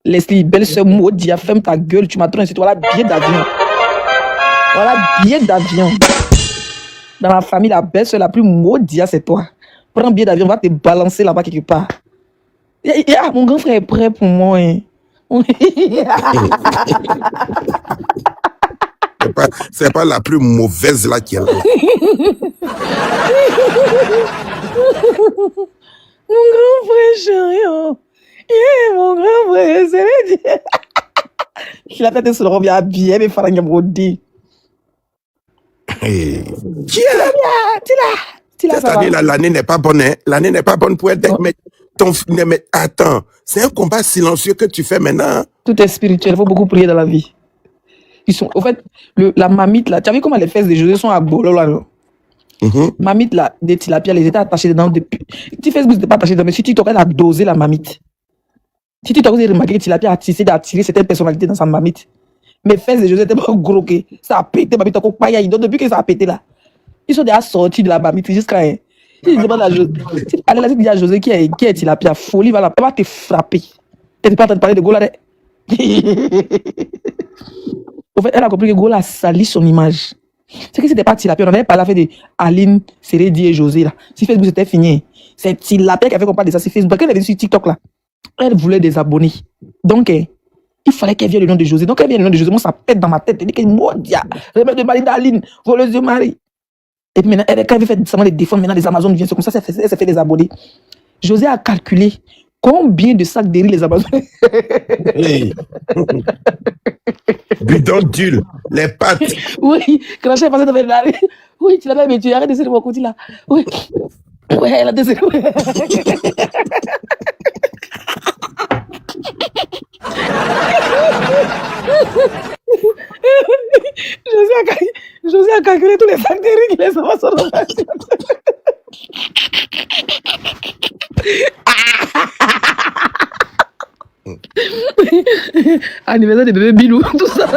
Leslie, belle sœur maudite, ferme ta gueule, tu m'as trop incité. Voilà, billet d'avion. Voilà, billet d'avion. Dans la famille, la belle sœur la plus maudite, c'est toi. Prends un billet d'avion, va te balancer là-bas quelque part. Mon grand frère est prêt pour moi. Hein. C'est pas la plus mauvaise là qui est là. Mon grand frère chéri, oh. Mon grand frère, c'est le Dieu. Je la tête sur le robe, il y a bien, mais Farang Brody. Hey. Qui est là? Tila, Cette année-là, l'année n'est pas bonne. Hein? L'année n'est pas bonne pour être. Oh. Mais attends, c'est un combat silencieux que tu fais maintenant. Tout est spirituel, il faut beaucoup prier dans la vie. Ils sont, au fait, la mamite là, tu as vu comment les fesses de José sont à Bolo là, non? Mamite là, des tilapias, les étaient attachés dedans depuis. Si Facebook n'était pas attaché dedans, mais si TikTok elle a dosé la mamite. Si TikTok vous avez remarqué que tilapia a essayé d'attirer certaines personnalités dans sa mamite. Mais fesses de José étaient pas gros que ça a pété, mamite encore pas donc depuis que ça a pété là. Ils sont déjà sortis de la mamite jusqu'à un. Si tu demandes à José, allez là, si tu dis à José qui est tilapia, folie, elle va te frapper. Tu n'es pas en train de parler de Gola. Au fait, elle a compris que Gola a sali son image. C'est que c'était pas tilapia, on avait parlé avec Aline, Seredi et José là. Si Facebook c'était fini, c'est tilapia qui a fait qu'on parle de ça sur Facebook. Quand elle est venue sur TikTok là, elle voulait des abonnés. Donc, il fallait qu'elle vienne le nom de José. Donc, elle vient le nom de José. Moi, ça pète dans ma tête. Elle dit que Modia, remède de mari d'Aline, voleuse de mari. Et puis maintenant, quand elle veut faire seulement les défendre, maintenant les Amazones viennent. C'est comme ça elle s'est fait des abonnés. José a calculé combien de sacs de riz les Amazones. Hey. Bidon d'huile, les pâtes. Oui, Crachet est passé devant la rue. Oui, tu l'as bien, mais tu arrêtes d'essayer de mon côté là. Oui. Ouais, elle a décidé. José a calculé tous les sacs de riz qui les Amazones ont achetés. Anniversaire de bébé Bilou, tout ça.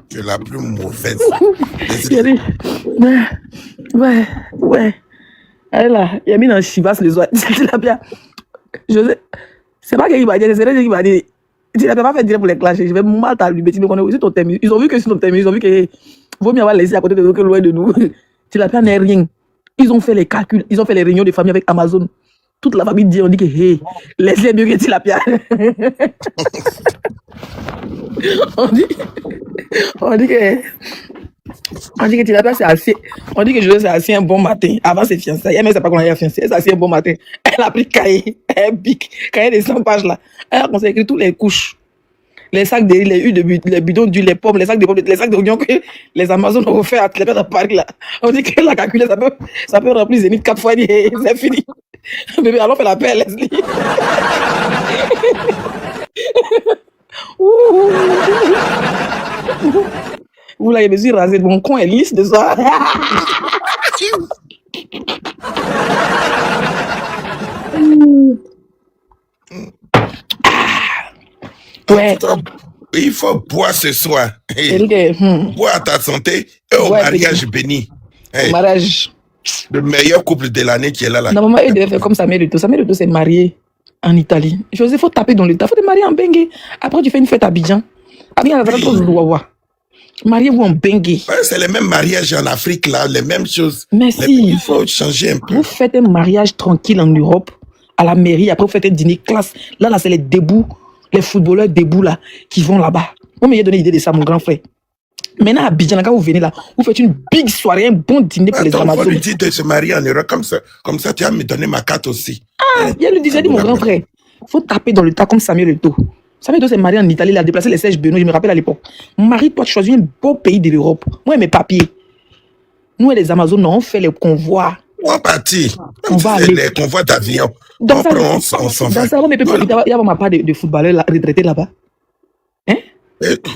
Tu es la plus mauvaise. Ouais. Elle là, il a mis dans Chivas les oies. Tu l'as bien. José, c'est pas qu'il m'a dit, c'est lui qui m'a dit. Tu l'as pas fait dire pour les clasher. Je vais mal t'allumer. Ils ont vu que c'est ton thème. Ils ont vu que vaut mieux avoir laissé à côté de nous que loin de nous. Tu l'as pas n'est rien. Ils ont fait les calculs, ils ont fait les réunions de famille avec Amazon. Toute la famille dit, on dit que, hey, laisse-les mieux que tilapia. on dit que tilapia c'est assez, on dit que José c'est assez un bon matin. Avant ses fiançailles, elle ne sait pas qu'on a fiancé, c'est assez un bon matin. Elle a pris cahier, un bic, cahier de 100 pages là. Elle a commencé à écrire toutes les couches. Les sacs de riz, les huiles de les bidons d'huile, les pommes, les sacs de pommes, les sacs d'oignons que les Amazones ont offert à tilapia dans Paris là. On dit qu'elle a calculé, ça peut remplir Zénith 4 fois, c'est fini. Bébé, allons faire la paix, Leslie. Vous là, je me suis rasé, mon con est lisse de ça. Ouais. Il faut boire ce soir. Hey, Elle dit, boire à ta santé et au Ouais, mariage béni. Hey, mariage. le meilleur couple de l'année qui est là. Normalement, il devait faire comme Samuel Eto'o. Samuel Eto'o s'est marié en Italie. José, il faut taper dans le tas. Il faut te marier en Bengue. Après, tu fais une fête à Abidjan. Abidjan, ça va trop Zouawa. Mariez-vous en Bengue. Ouais, c'est les mêmes mariages en Afrique, là, les mêmes choses. Merci. Il faut changer un peu. Vous faites un mariage tranquille en Europe, à la mairie. Après, vous faites un dîner classe. Là, c'est les debout, les footballeurs debout, là, qui vont là-bas. Moi, j'ai donné l'idée de ça, mon grand frère. Maintenant, à Abidjan, quand vous venez là, vous faites une big soirée, un bon dîner pour les Attends, Amazones. faut lui dire de se marier en Europe comme ça, tu vas me donner ma carte aussi. Il y a le disait, dit mon grand frère. Faut taper dans le tas comme Samuel Eto'o. Samuel Eto'o s'est marié en Italie, il a déplacé les Serge Benoît, je me rappelle à l'époque. Marie-toi, tu choisis un beau pays de l'Europe. Moi et mes papiers. Nous et les Amazones, on fait les convois. On partit. On va aller. Les convois d'avion. Dans On ça, prend, on s'en va. dans ça, il y a ma part de footballeurs là, retraités là-bas. Hein?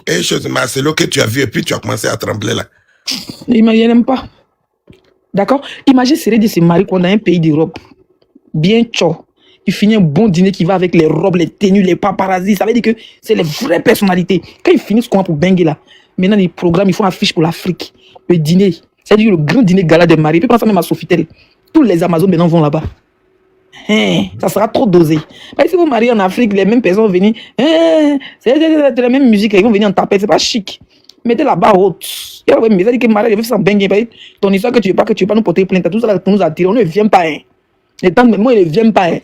Et chose, Marcelo, que tu as vu, et puis tu as commencé à trembler là. Imagine, n'aime pas. D'accord? Imagine, c'est de se marier qu'on a un pays d'Europe. Bien tcho. Il finit un bon dîner qui va avec les robes, les tenues, les paparazzis. Ça veut dire que c'est les vraies personnalités. Quand ils finissent comment pour Bengue là, maintenant les programmes, ils font affiche pour l'Afrique. Le dîner, c'est-à-dire le grand dîner gala de mariés. Puis prends ça même à Sofitel. Tous les Amazones maintenant vont là-bas. Hein, ça sera trop dosé. Mais si vous mariez en Afrique, les mêmes personnes vont venir. C'est la même musique, ils vont venir en taper. C'est pas chic. Mettez la barre haute. Il y a ouais, mais ça dit que mariage, je vais faire ça Bengue. Ton histoire que tu veux pas nous porter plainte. Tout ça là pour nous attirer. On ne vient pas. Hein. Les temps, moi, ils ne viennent pas. Hein.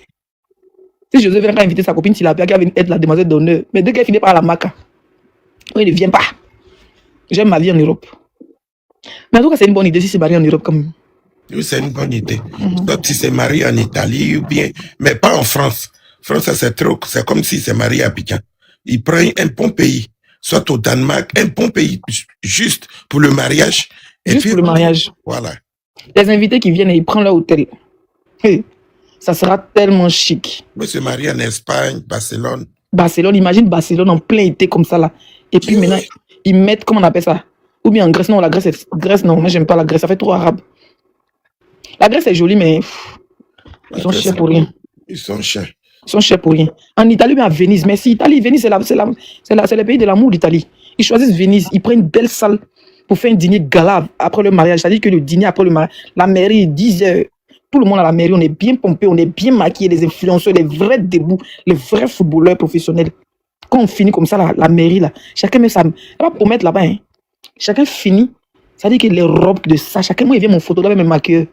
Si José vient inviter sa copine Tilapia qui va être la demoiselle d'honneur, mais dès qu'elle finit par la maca, il ne vient pas. J'aime ma vie en Europe. Mais en tout cas, c'est une bonne idée si c'est marié en Europe quand même. Oui, c'est une bonne idée. Donc, si c'est marié en Italie ou bien, mais pas en France. France, ça, c'est comme si c'est marié à Abidjan. Il prend un bon pays, soit au Danemark, un bon pays juste pour le mariage. Et Juste puis, pour le mariage. Voilà. Les invités qui viennent et ils prennent leur hôtel. Hey, ça sera tellement chic. Moi, se marié en Espagne, Barcelone. Barcelone, imagine Barcelone en plein été comme ça là. Et puis maintenant, ils mettent, comment on appelle ça? Ou bien en Grèce, non, la Grèce, non, moi j'aime pas la Grèce, ça fait trop arabe. La Grèce est jolie, mais ils sont chers pour rien. Ils sont chers. Ils sont chers pour rien. En Italie, mais à Venise, mais si Italie, Venise, c'est le pays de l'amour d'Italie. Ils choisissent Venise, ils prennent une belle salle pour faire un dîner gala après le mariage. C'est-à-dire que le dîner après le mariage, la mairie, 10 heures, tout le monde à la mairie, on est bien pompé, on est bien maquillé, les influenceurs, les vrais debout, les vrais footballeurs professionnels. Quand on finit comme ça, la mairie, là, chacun met ça. Elle va promettre là-bas, hein. Chacun finit. C'est-à-dire que les robes de ça, chacun, moi, il vient mon photographe, même maquilleur.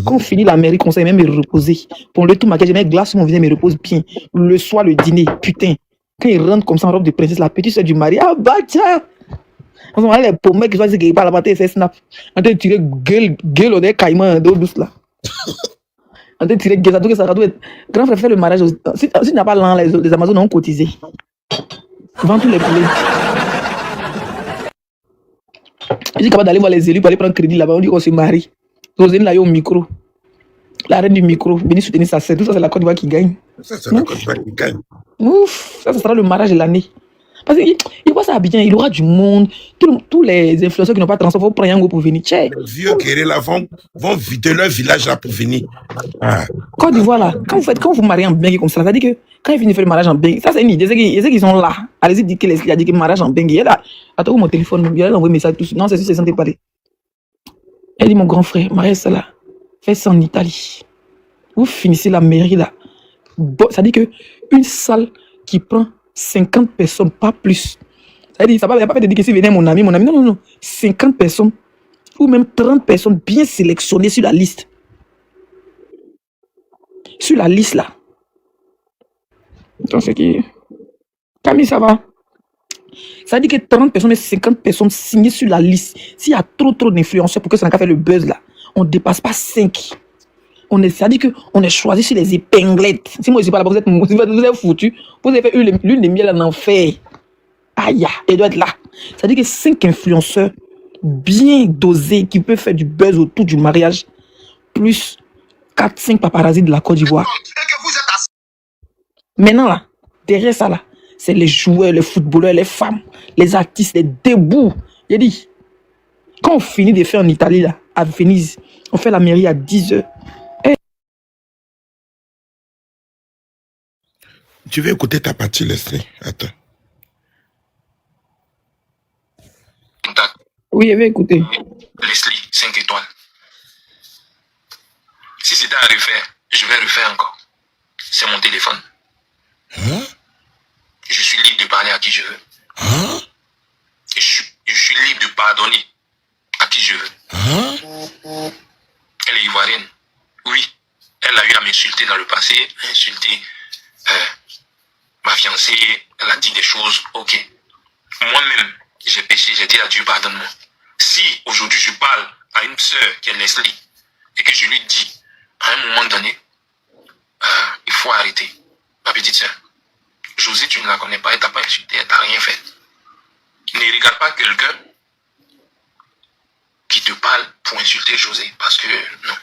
Quand on finit la mairie, conseille même me reposer. Pour le tout maquillage, je mets glace sur mon visage, me repose bien. Le soir, le dîner, putain. Quand il rentre comme ça en robe de princesse, la petite soeur du mari, ah bah tiens. On se les pommettes qui sont ici, qui parlent là-bas, c'est snap. En train de tirer gueule, on est caïman d'eau douce là. En train de tirer gueule, ça doit être. Grand frère fait le mariage. Si tu n'as pas l'an, les Amazones ont cotisé. Vends tous les poulets. Je suis capable d'aller voir les élus pour aller prendre crédit là-bas. On dit qu'on se marie. Roselyne là, il y a au micro. La reine du micro. Venez soutenir sa sœur. Tout ça, c'est la Côte d'Ivoire qui gagne. Ça, c'est la Côte d'Ivoire qui gagne. Ouf, ça sera le mariage de l'année. Parce qu'il voit ça à Abidjan, il aura du monde. Tous les influenceurs qui n'ont pas de transport, il faut prendre un go pour venir. Tchè. Les vieux guerriers là vont vider leur village là pour venir. Ah. Côte d'Ivoire là, quand vous mariez en Bengue comme ça, ça veut dire que quand ils finissent de faire le mariage en Bengue, ça c'est une idée. C'est qu'ils sont là. Allez-y, dites qu'il a dit que le mariage en Bengue. Il est là. Attends, mon téléphone, il a envoyé un message. Non, c'est sûr, c'est santé parler. Elle dit, mon grand frère, mariage ça là, faites ça en Italie. Vous finissez la mairie là. Bon, ça veut dire que une salle qui prend 50 personnes, pas plus. Ça veut dire, ça va pas fait de dire que si venait mon ami, non. 50 personnes, ou même 30 personnes bien sélectionnées sur la liste. Sur la liste là. Donc, c'est qui. Camille, ça va. Ça veut dire que 30 personnes et 50 personnes signées sur la liste. S'il y a trop d'influenceurs pour que ça n'a qu'à faire le buzz là, on ne dépasse pas 5. Ça dit qu'on est choisi sur les épinglettes. Si moi je ne suis pas là, vous êtes foutu. Vous avez fait l'une des miels en enfer. Aïe, elle doit être là. Ça dit que 5 influenceurs bien dosés qui peuvent faire du buzz autour du mariage, plus 4-5 paparazzis de la Côte d'Ivoire. Maintenant là, derrière ça là, C'est les joueurs, les footballeurs, les femmes, les artistes, les debout. Il a dit, quand on finit de faire en Italie, là, à Venise, on fait la mairie à 10h. Tu veux écouter ta partie, Leslie? Attends. Oui, je vais écouter. Leslie, 5 étoiles. Si c'était à refaire, je vais refaire encore. C'est mon téléphone. Hein? Je suis libre de parler à qui je veux. Hein? Je suis libre de pardonner à qui je veux. Hein? Elle est ivoirienne. Oui, elle a eu à m'insulter dans le passé, insulter ma fiancée, elle a dit des choses, ok. Moi-même, j'ai péché, j'ai dit à Dieu, pardonne-moi. Si aujourd'hui je parle à une sœur qui est Leslie et que je lui dis, à un moment donné, il faut arrêter. Ma petite sœur, José, tu ne la connais pas, elle t'a pas insulté, elle t'a rien fait. Ne regarde pas quelqu'un qui te parle pour insulter José, parce que non,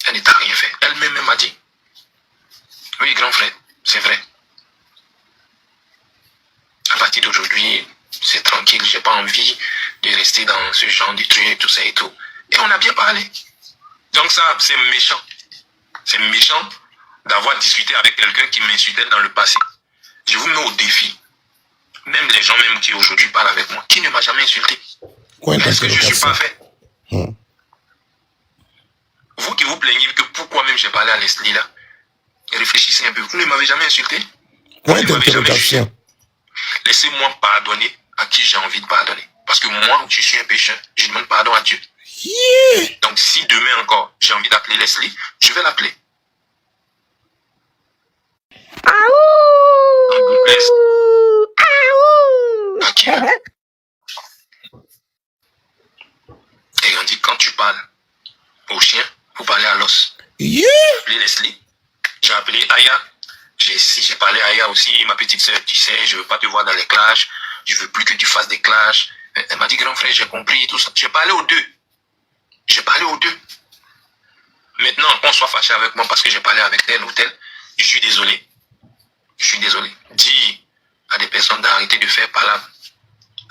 elle ne t'a rien fait. Elle-même m'a dit, oui, grand frère, c'est vrai. À partir d'aujourd'hui, c'est tranquille, j'ai pas envie de rester dans ce genre de trucs, tout ça et tout. Et on a bien parlé. Donc ça, c'est méchant. C'est méchant d'avoir discuté avec quelqu'un qui m'insultait dans le passé. Je vous mets au défi. Même les gens même qui aujourd'hui parlent avec moi, qui ne m'a jamais insulté. Est-ce que je ne suis pas fait? Vous qui vous plaignez que pourquoi même j'ai parlé à Leslie là, réfléchissez un peu. Vous ne m'avez jamais insulté? Vous ne m'avez jamais jugé. Laissez-moi pardonner à qui j'ai envie de pardonner. Parce que moi, je suis un pécheur. Je demande pardon à Dieu. Yeah. Donc si demain encore, j'ai envie d'appeler Leslie, je vais l'appeler. Et on dit quand tu parles au chien, vous parlez à l'os. Yeah. J'ai appelé Leslie, j'ai appelé Aya. J'ai parlé à Aya aussi, ma petite sœur, tu sais, je veux pas te voir dans les clashs, je veux plus que tu fasses des clashs. Elle m'a dit, grand frère, j'ai compris, tout ça. J'ai parlé aux deux. J'ai parlé aux deux. Maintenant, qu'on soit fâché avec moi parce que j'ai parlé avec tel ou tel, je suis désolé. Je suis désolé. Dis à des personnes d'arrêter de faire palabre.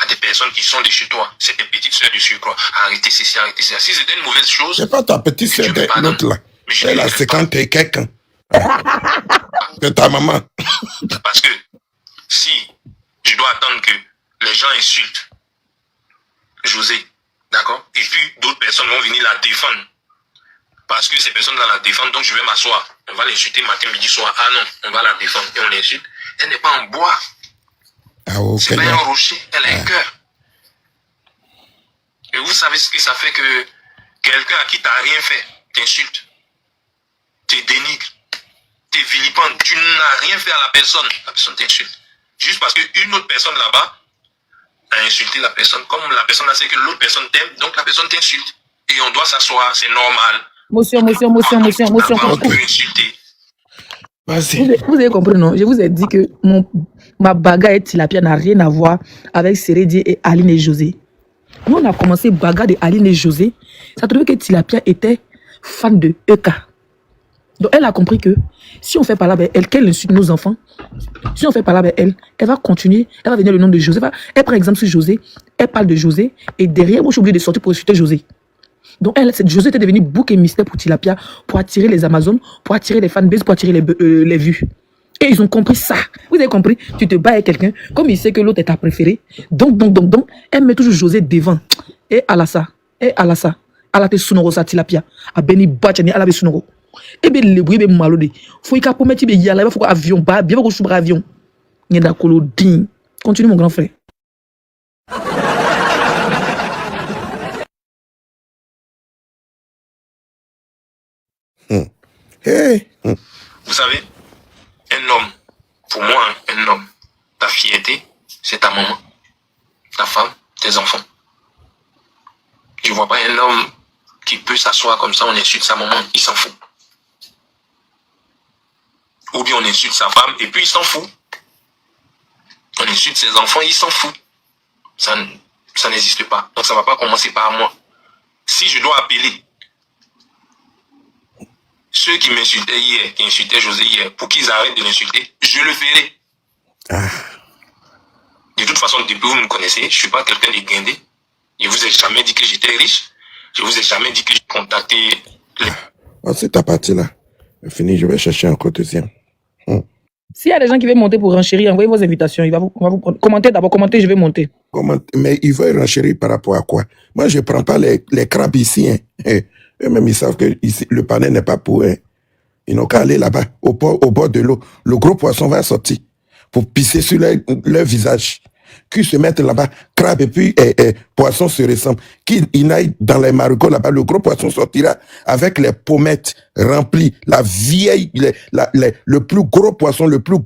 À des personnes qui sont de chez toi, c'est tes petites soeurs de surcroît. Arrêtez ceci, arrêtez ça. Si c'était une mauvaise chose, c'est pas ta petite soeur de l'autre là. C'est la 50 et quelqu'un. De ta maman. Parce que si je dois attendre que les gens insultent José, d'accord? Et puis d'autres personnes vont venir la défendre. Parce que ces personnes-là la défendent, donc je vais m'asseoir. On va l'insulter matin, midi, soir. Ah non, on va la défendre et on l'insulte. Elle n'est pas en bois. Ah, okay. C'est pas un rocher, elle a un cœur. Et vous savez ce que ça fait que quelqu'un à qui tu n'as rien fait t'insulte, te dénigre, te vilipende. Tu n'as rien fait à la personne t'insulte. Juste parce qu'une autre personne là-bas a insulté la personne. Comme la personne a sait que l'autre personne t'aime, donc la personne t'insulte. Et on doit s'asseoir, c'est normal. Motion. Vas-y. Vous avez compris, non? Je vous ai dit que ma bagarre et Tilapia n'a rien à voir avec Sérédi et Aline et José. Nous, on a commencé bagarre de Aline et José. Ça trouvait que Tilapia était fan de EK. Donc, elle a compris que si on fait parler avec elle, qu'elle insulte nos enfants, si on fait parler avec elle, elle va continuer, elle va venir le nom de José. Elle prend exemple sur José, elle parle de José, et derrière, moi, je suis obligé de sortir pour insulter José. Donc, José était devenu bouc et mystère pour Tilapia, pour attirer les Amazones, pour attirer les fanbases, pour attirer les vues. Et ils ont compris ça. Vous avez compris? Tu te bats avec quelqu'un, comme il sait que l'autre est ta préférée. Donc, elle met toujours José devant. Et Alassa, Alate Sunoro sa Tilapia, a Beni Bachani, Alabe Sunoro. Et bien, le bruit est malodé. Faut y pour mettre bien là, il faut avion, bien faut que avion. N'y Kolo digne. Continue, mon grand frère. Hey. Vous savez, un homme, pour moi, un homme, ta fierté, c'est ta maman, ta femme, tes enfants. Je vois pas un homme qui peut s'asseoir comme ça, on insulte sa maman, il s'en fout. Ou bien on insulte sa femme et puis il s'en fout. On insulte ses enfants, il s'en fout. Ça n'existe pas. Donc ça ne va pas commencer par moi. Si je dois appeler ceux qui m'insultaient hier, qui insultaient José hier, pour qu'ils arrêtent de l'insulter, je le ferai. De toute façon, depuis que vous me connaissez, je ne suis pas quelqu'un de guindé. Je ne vous ai jamais dit que j'étais riche. Je ne vous ai jamais dit que j'ai contacté les... C'est ta partie là. Fini, je vais chercher encore deuxième. S'il y a des gens qui veulent monter pour renchérir, envoyez vos invitations. On va vous commentez d'abord, commentez, je vais monter. Mais ils veulent renchérir par rapport à quoi? Moi, je ne prends pas les crabes ici. Hein. Eux-mêmes, ils savent que ici, le panel n'est pas pour eux. Ils n'ont qu'à aller là-bas, au bord de l'eau. Le gros poisson va sortir pour pisser sur leur visage. Qu'ils se mettent là-bas, crabe et puis poisson se ressemblent. Qu'ils aillent dans les marigots là-bas, le gros poisson sortira avec les pommettes remplies, la vieille, le plus gros poisson, le plus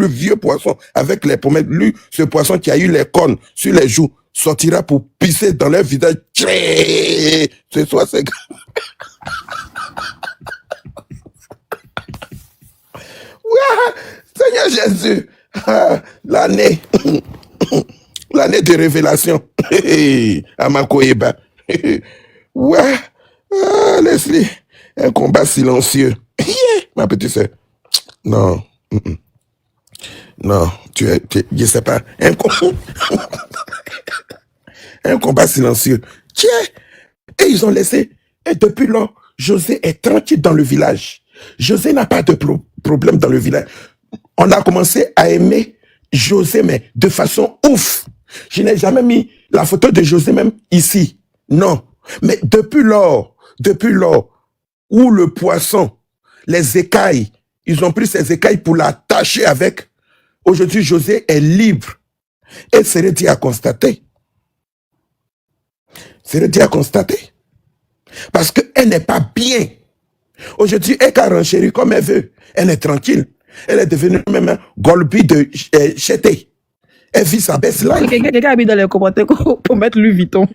vieux poisson avec les pommettes. Lui, ce poisson qui a eu les cornes sur les joues, sortira pour pisser dans leur visage. Ce soir, c'est... Seigneur Jésus, l'année de révélation à Makoyeba. Ouais, Leslie, un combat silencieux. Ma petite soeur. Non, non, je sais pas, un combat silencieux. Tiens, et ils ont laissé, et depuis lors, José est tranquille dans le village. José n'a pas de problème dans le village. On a commencé à aimer José, mais de façon ouf. Je n'ai jamais mis la photo de José même ici. Non. Mais depuis lors où le poisson, les écailles, ils ont pris ces écailles pour l'attacher avec. Aujourd'hui, José est libre. Et c'est redit à constater. C'est redit à constater. Parce qu'elle n'est pas bien. Aujourd'hui, elle a renchéri comme elle veut. Elle est tranquille. Elle est devenue même un Golbi de Chété. Elle vit sa best life. Quelqu'un a mis dans les commentaires pour mettre Louis Vuitton.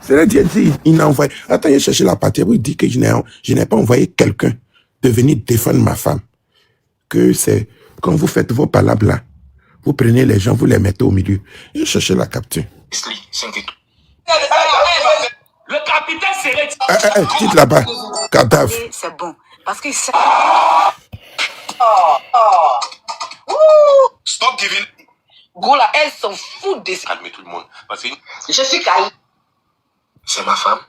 C'est le Dieu dit, il n'a envoyé. Attends, il cherché la partie où il dit que je n'ai pas envoyé quelqu'un de venir défendre ma femme. Que c'est, quand vous faites vos palabres là, vous prenez les gens, vous les mettez au milieu. Il cherché la capture. Le capitaine serait... Quitte là-bas, cadavre. C'est bon, parce que c'est... Stop giving... Gola, elles s'en foutent de ça. Calmez tout le monde. Parce que Je suis Kali. c'est ma femme.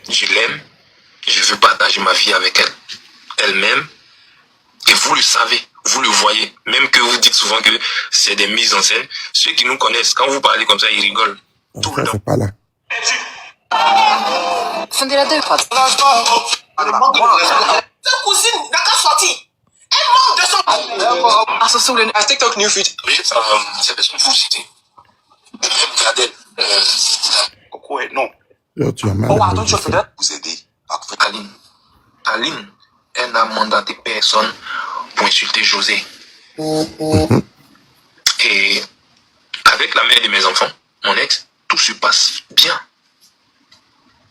Je l'aime. Je veux partager ma vie avec elle. Elle m'aime. Et vous le savez. Vous le voyez. Même que vous dites souvent que c'est des mises en scène. Ceux qui nous connaissent, quand vous parlez comme ça, ils rigolent. Tout le temps. C'est pas là. Fondez la deux, quoi. Ta cousine n'a qu'à sortir. Elle manque de son... Ah, ça sur le TikTok New Feed. Oui, c'est parce qu'on vous citer. Même Gladel. Ouais, non. Yo, tu as mal. Oh, attends, je vais vous aider. Aline, elle n'a mandaté personne pour insulter José. Et avec la mère de mes enfants, mon ex, tout se passe bien.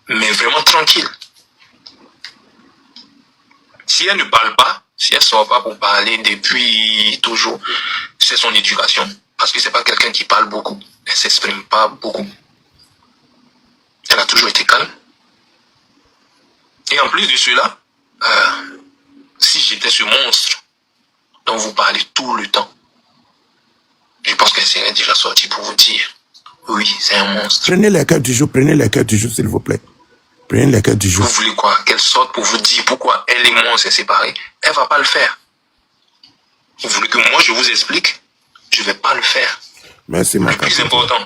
Mais vraiment tranquille. Si elle ne parle pas, si elle ne sort pas pour parler depuis toujours, c'est son éducation. Parce que c'est pas quelqu'un qui parle beaucoup. Elle ne s'exprime pas beaucoup. Elle a toujours été calme. Et en plus de cela, si j'étais ce monstre dont vous parlez tout le temps, je pense qu'elle serait déjà sortie pour vous dire, oui, c'est un monstre. Prenez les cœurs du jour, s'il vous plaît. Prenez les cœurs du jour. Vous voulez quoi? Qu'elle sorte pour vous dire pourquoi elle et moi on s'est séparés? Elle va pas le faire. Vous voulez que moi je vous explique? Je vais pas le faire. Merci, ma Le plus important,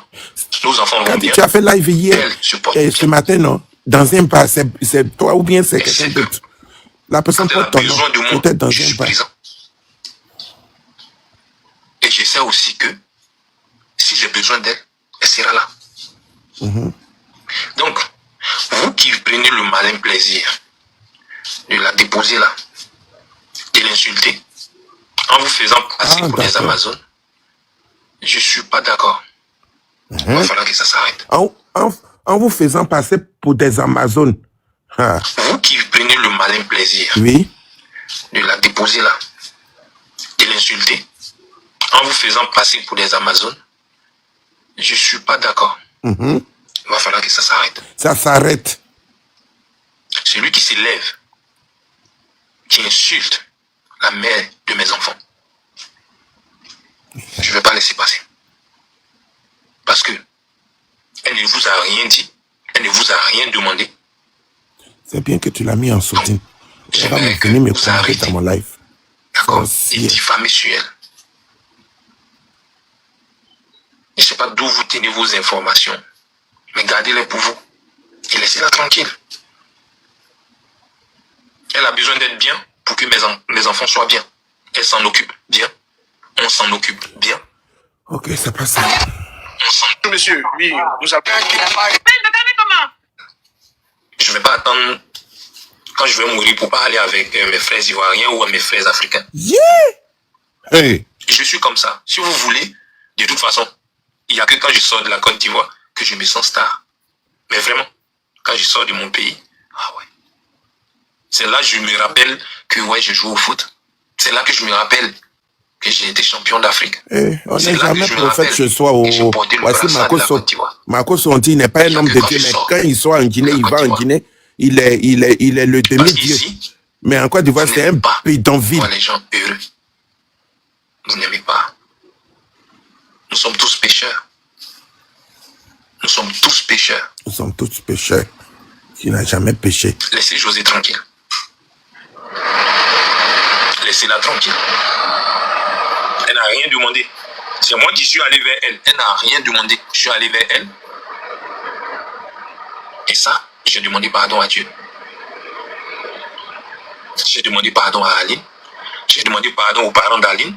nos enfants vont Quand bien. tu as fait live hier, Elle supporte et ce bien. matin, non, dans un bar, c'est toi ou bien c'est quelqu'un d'autre. La personne Quand elle a porte ton nom, besoin de moi, peut-être dans je un suis bar. présent. Et je sais aussi que si j'ai besoin d'elle, elle sera là. Donc, vous qui prenez le malin plaisir de la déposer là, de l'insulter, en vous faisant passer pour des d'accord. Amazones, je ne suis pas d'accord. Il va falloir que ça s'arrête. En vous faisant passer pour des Amazones. Ah, Vous qui prenez le malin plaisir oui. de la déposer là, de l'insulter, en vous faisant passer pour des Amazones, je ne suis pas d'accord. Il va falloir que ça s'arrête. Ça s'arrête. Celui qui s'élève qui insulte la mère de mes enfants. Je ne vais pas laisser passer. Parce que elle ne vous a rien dit. Elle ne vous a rien demandé. C'est bien que tu l'as mis en soutien. Elle va J'aimerais me que venir me vous commenter arrêtez. dans mon live. D'accord? Et Sorcier. diffamer sur elle. Je ne sais pas d'où vous tenez vos informations, mais gardez-les pour vous et laissez-la tranquille. Elle a besoin d'être bien pour que mes enfants soient bien. Elle s'en occupe bien. On s'en occupe bien. Ok, ça passe. On s'en... Monsieur, oui, nous avons... Je ne vais pas attendre quand je vais mourir pour parler avec mes frères ivoiriens ou mes frères africains. Hey, Je suis comme ça. Si vous voulez, de toute façon, il n'y a que quand je sors de la Côte d'Ivoire que je me sens star. Mais vraiment, quand je sors de mon pays, ah ouais. C'est là que je me rappelle que ouais, je joue au foot. C'est là que je me rappelle que j'ai été champion d'Afrique. hey, on C'est n'est là jamais que je me prophète rappelle ce soir. que j'ai porté le Voici brassard de la Makoso. Côte d'Ivoire. Makoso, on dit, il n'est pas un homme de Quand Dieu, je mais sors quand il soit en Guinée, de la il Côte va en d'Ivoire. Guinée. Il est le Parce demi-dieu. qu'ici, Mais en Côte d'Ivoire, vous c'est un n'aimez pas bidonville. voir les gens heureux. Vous n'aimez pas. Nous sommes tous pécheurs. Nous sommes tous pécheurs. Nous sommes tous pécheurs. Qui n'a jamais péché. Laissez José tranquille. Laissez-la tranquille. Elle n'a rien demandé. C'est moi qui suis allé vers elle. Elle n'a rien demandé. Je suis allé vers elle. Et ça, j'ai demandé pardon à Dieu. J'ai demandé pardon à Aline. J'ai demandé pardon aux parents d'Aline.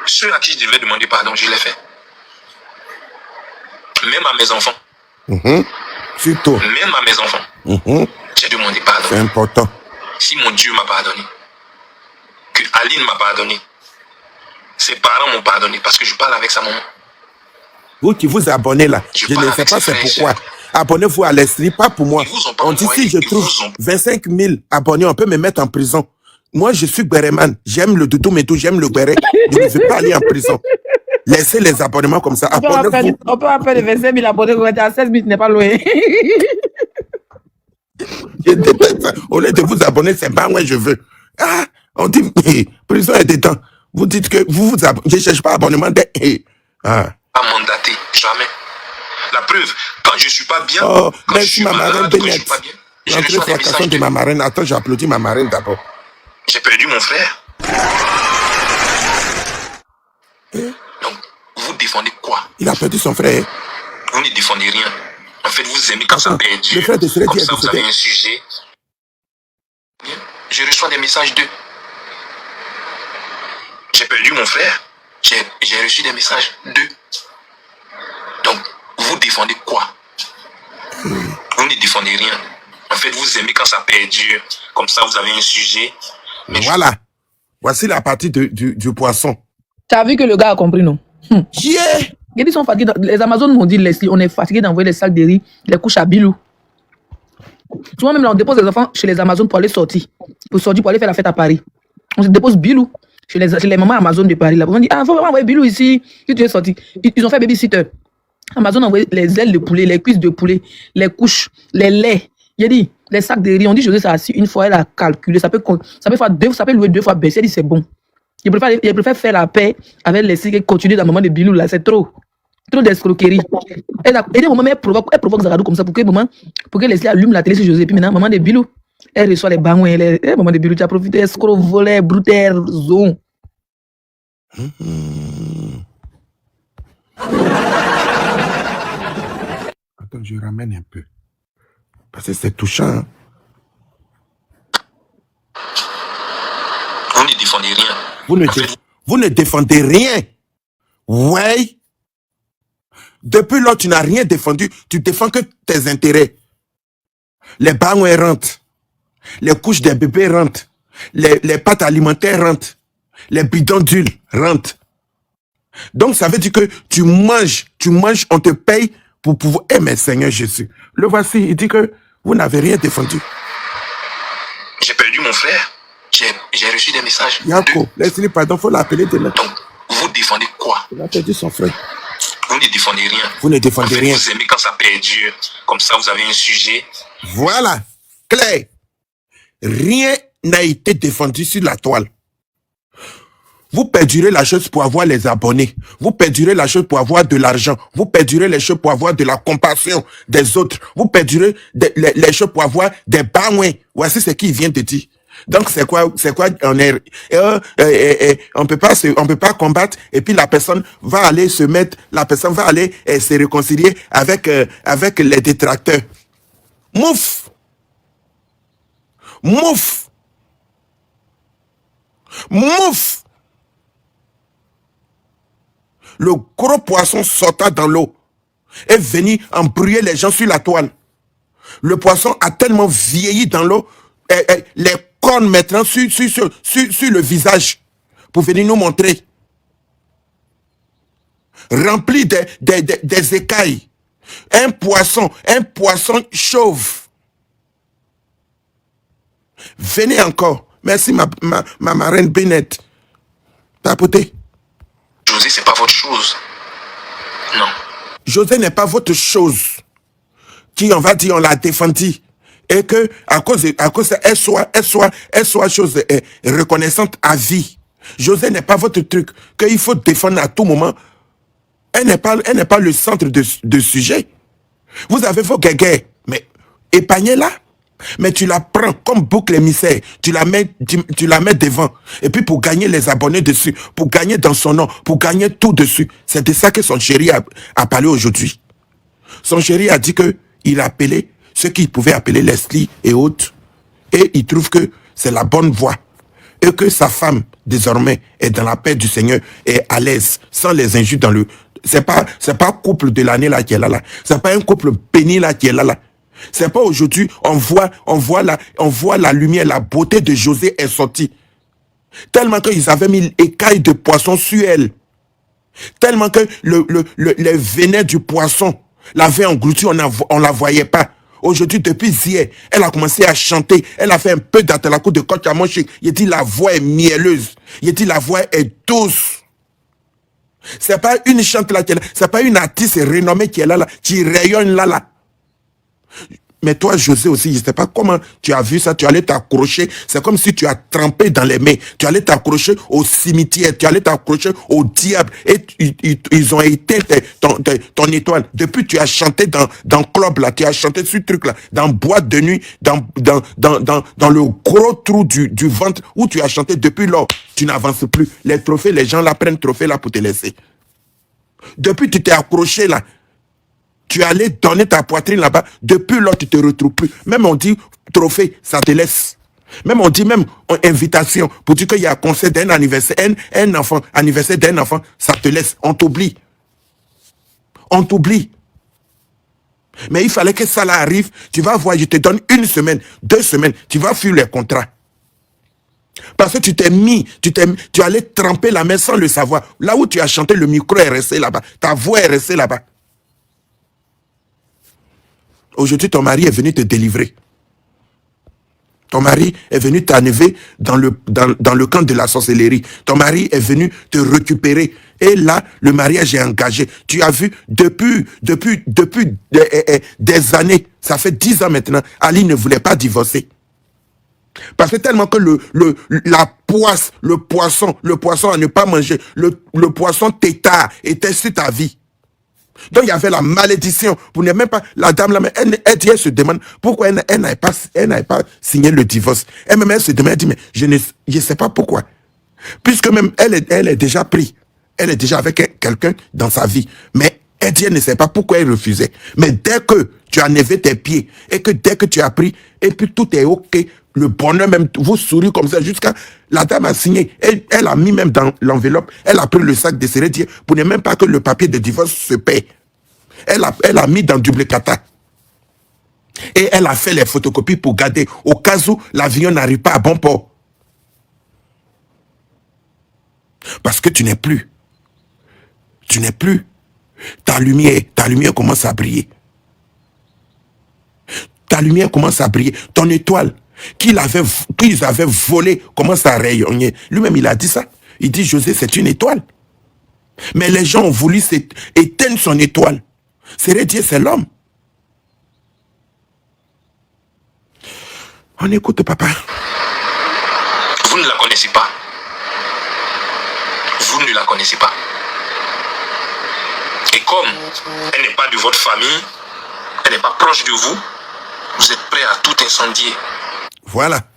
Ceux à qui je devais demander pardon, je l'ai fait. Même à mes enfants. Surtout. Même à mes enfants. J'ai demandé pardon. C'est important. Si mon Dieu m'a pardonné, que Aline m'a pardonné, ses parents m'ont pardonné parce que je parle avec sa maman. Vous qui vous abonnez là, Je je parle ne sais avec pas ses c'est frères et pourquoi. Abonnez-vous à Leslie, pas pour moi. Ils vous ont pas On dit envoyé, si je ils trouve vous ont- 25 000 abonnés, on peut me mettre en prison. Moi, je suis Béréman. J'aime le doudou, mais tout, j'aime le béret. Je ne veux pas aller en prison. Laissez les abonnements comme ça. On peut Abonnez-vous. appeler les 25 000 abonnés, on va dire à 16 000, ce n'est pas loin. Je déteste ça. Au lieu de vous abonner, c'est pas moi je veux. Ah, on dit, prison est détente. Vous dites que vous abonnez. Je ne cherche pas abonnement. Ah. Pas mandaté, jamais. La preuve, quand je suis pas bien, Oh, quand je merci suis ma marraine malade, quand je Bennett. suis pas bien, je L'entrée reçois des fracassante messages de de... ma marraine. Attends, j'applaudis ma marraine d'abord. J'ai perdu mon frère. Donc, vous défendez quoi? Il a perdu son frère. Vous ne défendez rien. En fait, vous aimez quand ça Attends, perd Dieu. le frère de Sredi Comme est ça, vous avez décédé. un sujet. Je reçois des messages d'eux. J'ai perdu mon frère. J'ai reçu des messages d'eux. Donc, vous défendez quoi? Vous ne défendez rien. En fait, vous aimez quand ça perd Dieu. Comme ça, vous avez un sujet. Mais Voilà. Voici la partie du poisson. Tu as vu que le gars a compris, non? Yeah! Ils sont fatigués. Les Amazones m'ont dit, Leslie, on est fatigués d'envoyer les sacs de riz, les couches à Bilou. Souvent, même là, on dépose les enfants chez les Amazones pour aller sortir. Pour sortir, pour aller faire la fête à Paris. On se dépose Bilou chez les mamans Amazones de Paris. Là. On dit, ah, faut vraiment envoyer Bilou ici. Si tu es sorti. Ils ont fait babysitter. Amazon a envoyé les ailes de poulet, les cuisses de poulet, les couches, les laits. Il a dit, les sacs de riz. On dit, José, ça assis une fois, elle a calculé. Ça peut louer 2 fois baisser. Elle dit, c'est bon. Je préfère faire la paix avec les signes et continuer dans le moment de Bilou. Là, c'est trop. Trop d'escroquerie. Et des moments, elle provoque Zagadou comme ça pour que Leslie allume la télé sur José. Puis maintenant, maman de Bilou, elle reçoit les bangouins. Maman de Bilou, tu as profité, escroc, volé, bruter, zone. Attends, je ramène un peu. Parce que c'est touchant. Hein? vous ne défendez rien. Vous ne défendez rien. Ouais. Depuis là, tu n'as rien défendu. Tu défends que tes intérêts. Les bangouins rentrent. Les couches des bébés rentrent. Les pâtes alimentaires rentrent. Les bidons d'huile rentrent. Donc, ça veut dire que tu manges, on te paye pour pouvoir aimer Seigneur Jésus. Le voici, il dit que vous n'avez rien défendu. J'ai perdu mon frère. J'ai reçu des messages Yako, laisse-le, pardon, il faut l'appeler demain. Donc, vous défendez quoi? Il a perdu son frère. Vous ne défendez rien. Vous ne En défendez fait, rien. vous aimez quand ça perd Dieu. Comme ça, vous avez un sujet. Voilà, clair. Rien n'a été défendu sur la toile. Vous perdurez la chose pour avoir les abonnés. Vous perdurez la chose pour avoir de l'argent. Vous perdurez les choses pour avoir de la compassion des autres. Vous perdurez les choses pour avoir des bains. Voici ce qu'il vient de dire. Donc c'est quoi on peut pas combattre et puis la personne va aller se réconcilier avec les détracteurs. Mouf. Le gros poisson sauta dans l'eau et venu embrouiller les gens sur la toile. Le poisson a tellement vieilli dans l'eau, les cornes maintenant sur le visage pour venir nous montrer. Rempli des écailles. Un poisson chauve. Venez encore. Merci ma marraine Bennett. Tapoté. José, c'est pas votre chose. Non. José n'est pas votre chose. Qui, on va dire, on l'a défendu. Et que, à cause elle soit chose reconnaissante à vie. José n'est pas votre truc. Qu'il faut défendre à tout moment. Elle n'est pas le centre de sujet. Vous avez vos guéguerres. Mais, épargnez-la. Mais tu la prends comme boucle émissaire, tu la mets devant, et puis pour gagner les abonnés dessus, pour gagner dans son nom, pour gagner tout dessus. C'est de ça que son chéri a parlé aujourd'hui. Son chéri a dit que il a appelé ceux qui pouvaient appeler Leslie et autres, et il trouve que c'est la bonne voie, et que sa femme désormais est dans la paix du Seigneur, et à l'aise, sans les injures dans le. C'est pas couple de l'année là qui est là. C'est pas un couple béni là qui est là. C'est pas aujourd'hui, on voit la lumière, la beauté de José est sortie. Tellement qu'ils avaient mis l'écaille de poisson sur elle. Tellement que le venin du poisson l'avait englouti, on la voyait pas. Aujourd'hui, depuis hier, elle a commencé à chanter. Elle a fait un peu d'atalakou de coach à manger. Il dit la voix est mielleuse. Il dit la voix est douce. C'est pas une chante là, c'est pas une artiste renommée qui est là, qui rayonne là. Mais toi, José aussi, je ne sais pas comment tu as vu ça, tu allais t'accrocher, c'est comme si tu as trempé dans les mains, tu allais t'accrocher au cimetière, tu allais t'accrocher au diable, et ils ont éteint ton étoile. Depuis, tu as chanté dans club là, tu as chanté ce truc là, dans boîte de nuit, dans le gros trou du ventre, où tu as chanté depuis lors, tu n'avances plus. Les trophées, les gens là prennent trophée là pour te laisser. Depuis, tu t'es accroché là. Tu allais donner ta poitrine là-bas. Depuis là, tu ne te retrouves plus. Même on dit trophée, ça te laisse. Même on dit invitation. Pour dire qu'il y a un concert d'un anniversaire, un enfant, anniversaire d'un enfant, ça te laisse. On t'oublie. On t'oublie. Mais il fallait que ça là arrive. Tu vas voir, je te donne 1 semaine, 2 semaines. Tu vas fuir les contrats. Parce que tu allais tremper la main sans le savoir. Là où tu as chanté, le micro est resté là-bas. Ta voix est restée là-bas. Aujourd'hui, ton mari est venu te délivrer. Ton mari est venu t'enlever dans le camp de la sorcellerie. Ton mari est venu te récupérer. Et là, le mariage est engagé. Tu as vu, depuis des années, ça fait 10 ans maintenant, Ali ne voulait pas divorcer. Parce que tellement que la poisse, le poisson à ne pas manger, le poisson tétard était sur ta vie. Donc il y avait la malédiction. Vous n'êtes même pas la dame là, mais elle se demande pourquoi elle n'avait pas signé le divorce. Elle se demande, elle dit mais je ne sais pas pourquoi. Puisque même elle est déjà prise, elle est déjà avec quelqu'un dans sa vie. Mais elle dit elle ne sait pas pourquoi elle refusait. Mais dès que tu as levé tes pieds et que dès que tu as pris et puis tout est ok, le bonheur même vous sourit comme ça jusqu'à la dame a signé. Elle a mis même dans l'enveloppe, elle a pris le sac de cérédier pour ne même pas que le papier de divorce se paie. Elle a mis dans duplicata. Et elle a fait les photocopies pour garder au cas où l'avion n'arrive pas à bon port. Parce que tu n'es plus. Tu n'es plus. Ta lumière commence à briller. Ta lumière commence à briller. Ton étoile qu'ils avaient volée commence à rayonner. Lui-même, il a dit ça. Il dit, José, c'est une étoile. Mais les gens ont voulu éteindre son étoile. C'est l'homme. On écoute, papa. Vous ne la connaissez pas. Vous ne la connaissez pas. Et comme elle n'est pas de votre famille, elle n'est pas proche de vous, vous êtes prêt à tout incendier. Voilà.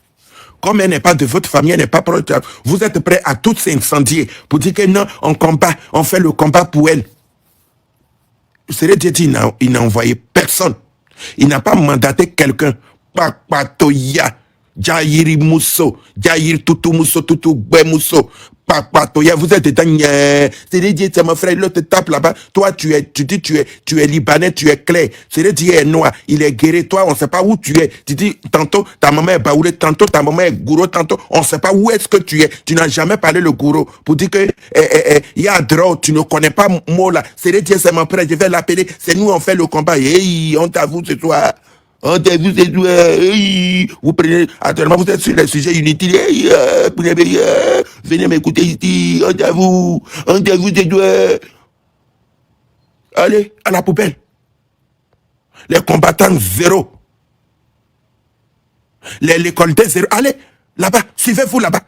Comme elle n'est pas de votre famille, elle n'est pas proche de vous, vous êtes prêt à tout s'incendier pour dire que non, on combat, on fait le combat pour elle. C'est Dieu dit, il n'a envoyé personne. Il n'a pas mandaté quelqu'un. Papatoya, Jairi Mousso, Jair Toutou Mousso, Toutou Bé Mousso. Papatoya, vous êtes dedans. C'est Dieu, c'est mon frère, l'autre te tape là-bas. Toi, tu dis, tu es libanais, tu es clair. C'est Dieu est noir, il est guéri. Toi, on ne sait pas où tu es. Tu dis, tantôt, ta maman est baoulée, tantôt, ta maman est gourou, tantôt, on ne sait pas où est-ce que tu es. Tu n'as jamais parlé le gourou. Pour dire que, il y a drôle, tu ne connais pas mot là. C'est Dieu, c'est mon frère, je vais l'appeler. C'est nous, on fait le combat. Hey, on t'avoue ce soir. On t'avoue ce soir. Hey, vous prenez, actuellement, vous êtes sur les sujets inutiles. Hey, venez m'écouter ici. On t'avoue ce soir. Allez, à la poubelle. Les combattants zéro. Les coltés zéro. Allez, là-bas, suivez-vous là-bas.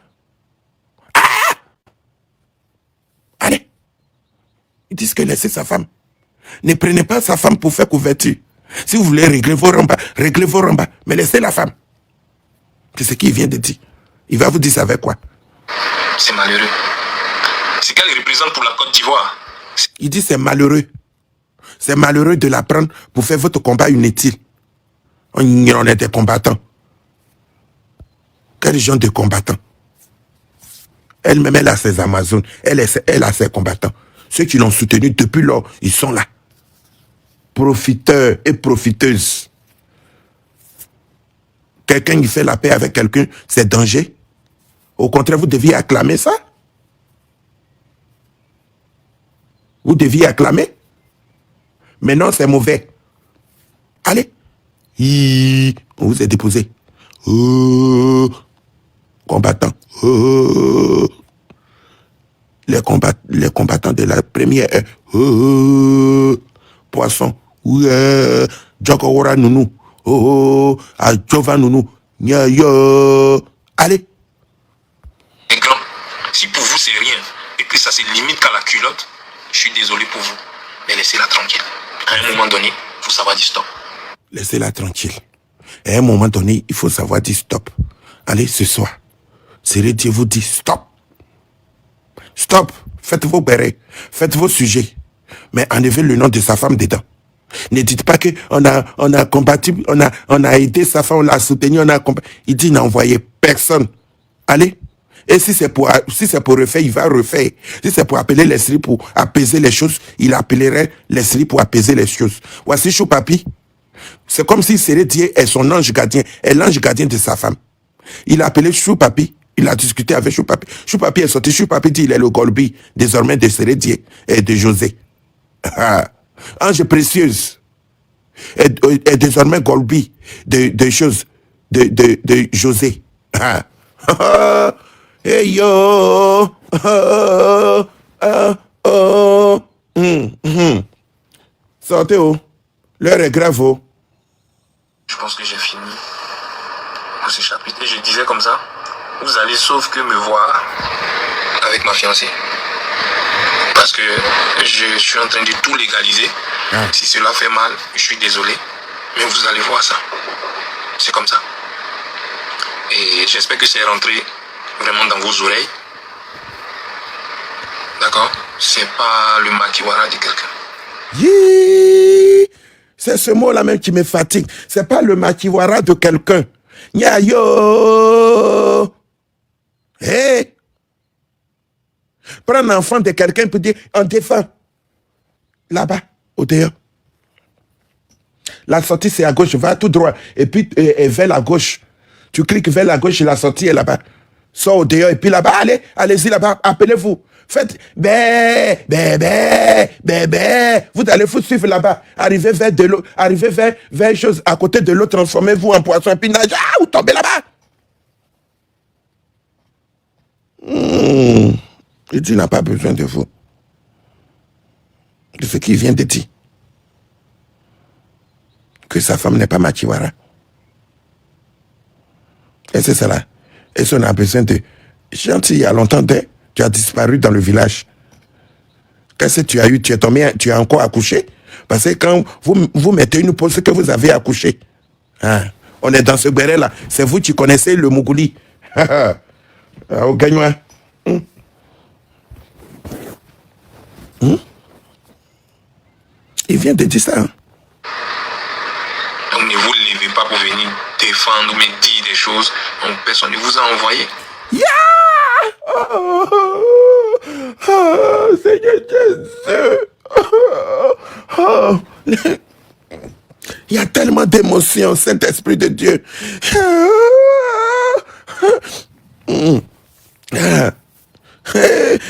Ah! Allez. Ils disent que laissez sa femme. Ne prenez pas sa femme pour faire couverture. Si vous voulez régler vos rambas, mais laissez la femme. C'est ce qu'il vient de dire. Il va vous dire ça avec quoi? C'est malheureux. C'est qu'elle représente pour la Côte d'Ivoire. Il dit c'est malheureux. C'est malheureux de la prendre pour faire votre combat inutile. On est des combattants. Quel genre de combattants? Elle-même, elle a ses Amazones. Elle a ses combattants. Ceux qui l'ont soutenu depuis lors, ils sont là. Profiteurs et profiteuses. Quelqu'un qui fait la paix avec quelqu'un, c'est danger. Au contraire, vous deviez acclamer ça. Vous deviez acclamer. Mais non, c'est mauvais. Allez. On vous est déposé. Combattants. Les combattants de la première. Poisson. Djokowora Nounou. Adjova Nounou. Allez. Les grands, si pour vous c'est rien et que ça se limite qu'à la culotte, je suis désolé pour vous. Mais laissez-la tranquille. À un moment donné, il faut savoir dire stop. Laissez-la tranquille. À un moment donné, il faut savoir dire stop. Allez, ce soir, c'est Dieu vous dit stop. Stop. Faites vos bérets. Faites vos sujets. Mais enlevez le nom de sa femme dedans. Ne dites pas qu'on a combattu, on a aidé sa femme, on l'a soutenu, on a combattu. Il dit, il n'a envoyé personne. Allez. Et si c'est pour refaire, il va refaire. Si c'est pour appeler l'esprit pour apaiser les choses, il appellerait l'esprit pour apaiser les choses. Voici Choupapi. C'est comme si Dieu est son ange gardien, est l'ange gardien de sa femme. Il a appelé Choupapi. Il a discuté avec Choupapi. Choupapi est sorti. Choupapi dit il est le Golbi, désormais de Dieu et de José. Ange précieuse. Et désormais Golbi de choses de José. Hey yo. Sortez oh. L'heure est grave oh. Je pense que j'ai fini pour ce chapitre. Et je disais comme ça, vous allez sauf que me voir avec ma fiancée. Parce que je suis en train de tout légaliser. Si cela fait mal, je suis désolé. Mais vous allez voir ça. C'est comme ça. Et j'espère que c'est rentré vraiment dans vos oreilles. D'accord? C'est pas le makiwara de quelqu'un. C'est ce mot-là même qui me fatigue. C'est pas le makiwara de quelqu'un. Yo. Hey. Prends un enfant de quelqu'un pour dire on défend. Là-bas, au dehors. La sortie, c'est à gauche. Va tout droit. Et puis, vers la gauche. Tu cliques vers la gauche et la sortie est là-bas. Sors au dehors. Et puis là-bas, allez-y là-bas. Appelez-vous. Faites bé. Vous allez vous suivre là-bas. Arrivez vers de l'eau. Arrivez vers chose à côté de l'eau. Transformez-vous en poisson. Et puis nagez. Vous tombez là-bas. Et Dieu n'a pas besoin de vous. De ce qu'il vient de dire. Que sa femme n'est pas Machiwara. Et c'est cela. Et si on a besoin Gentil, il y a longtemps, tu as disparu dans le village. Qu'est-ce que tu as eu? Tu es tombé, tu as encore accouché? Parce que quand vous mettez une pause, c'est que vous avez accouché. Hein? On est dans ce béret-là. C'est vous qui connaissez le Mougouli. Au gagnant. Il vient de dire ça. Hein? Donc ne vous levez pas pour venir défendre ou me dire des choses. Donc personne ne vous a envoyé. Yeah! Oh, Seigneur Jésus. Oh. Il y a tellement d'émotions, Saint-Esprit de Dieu.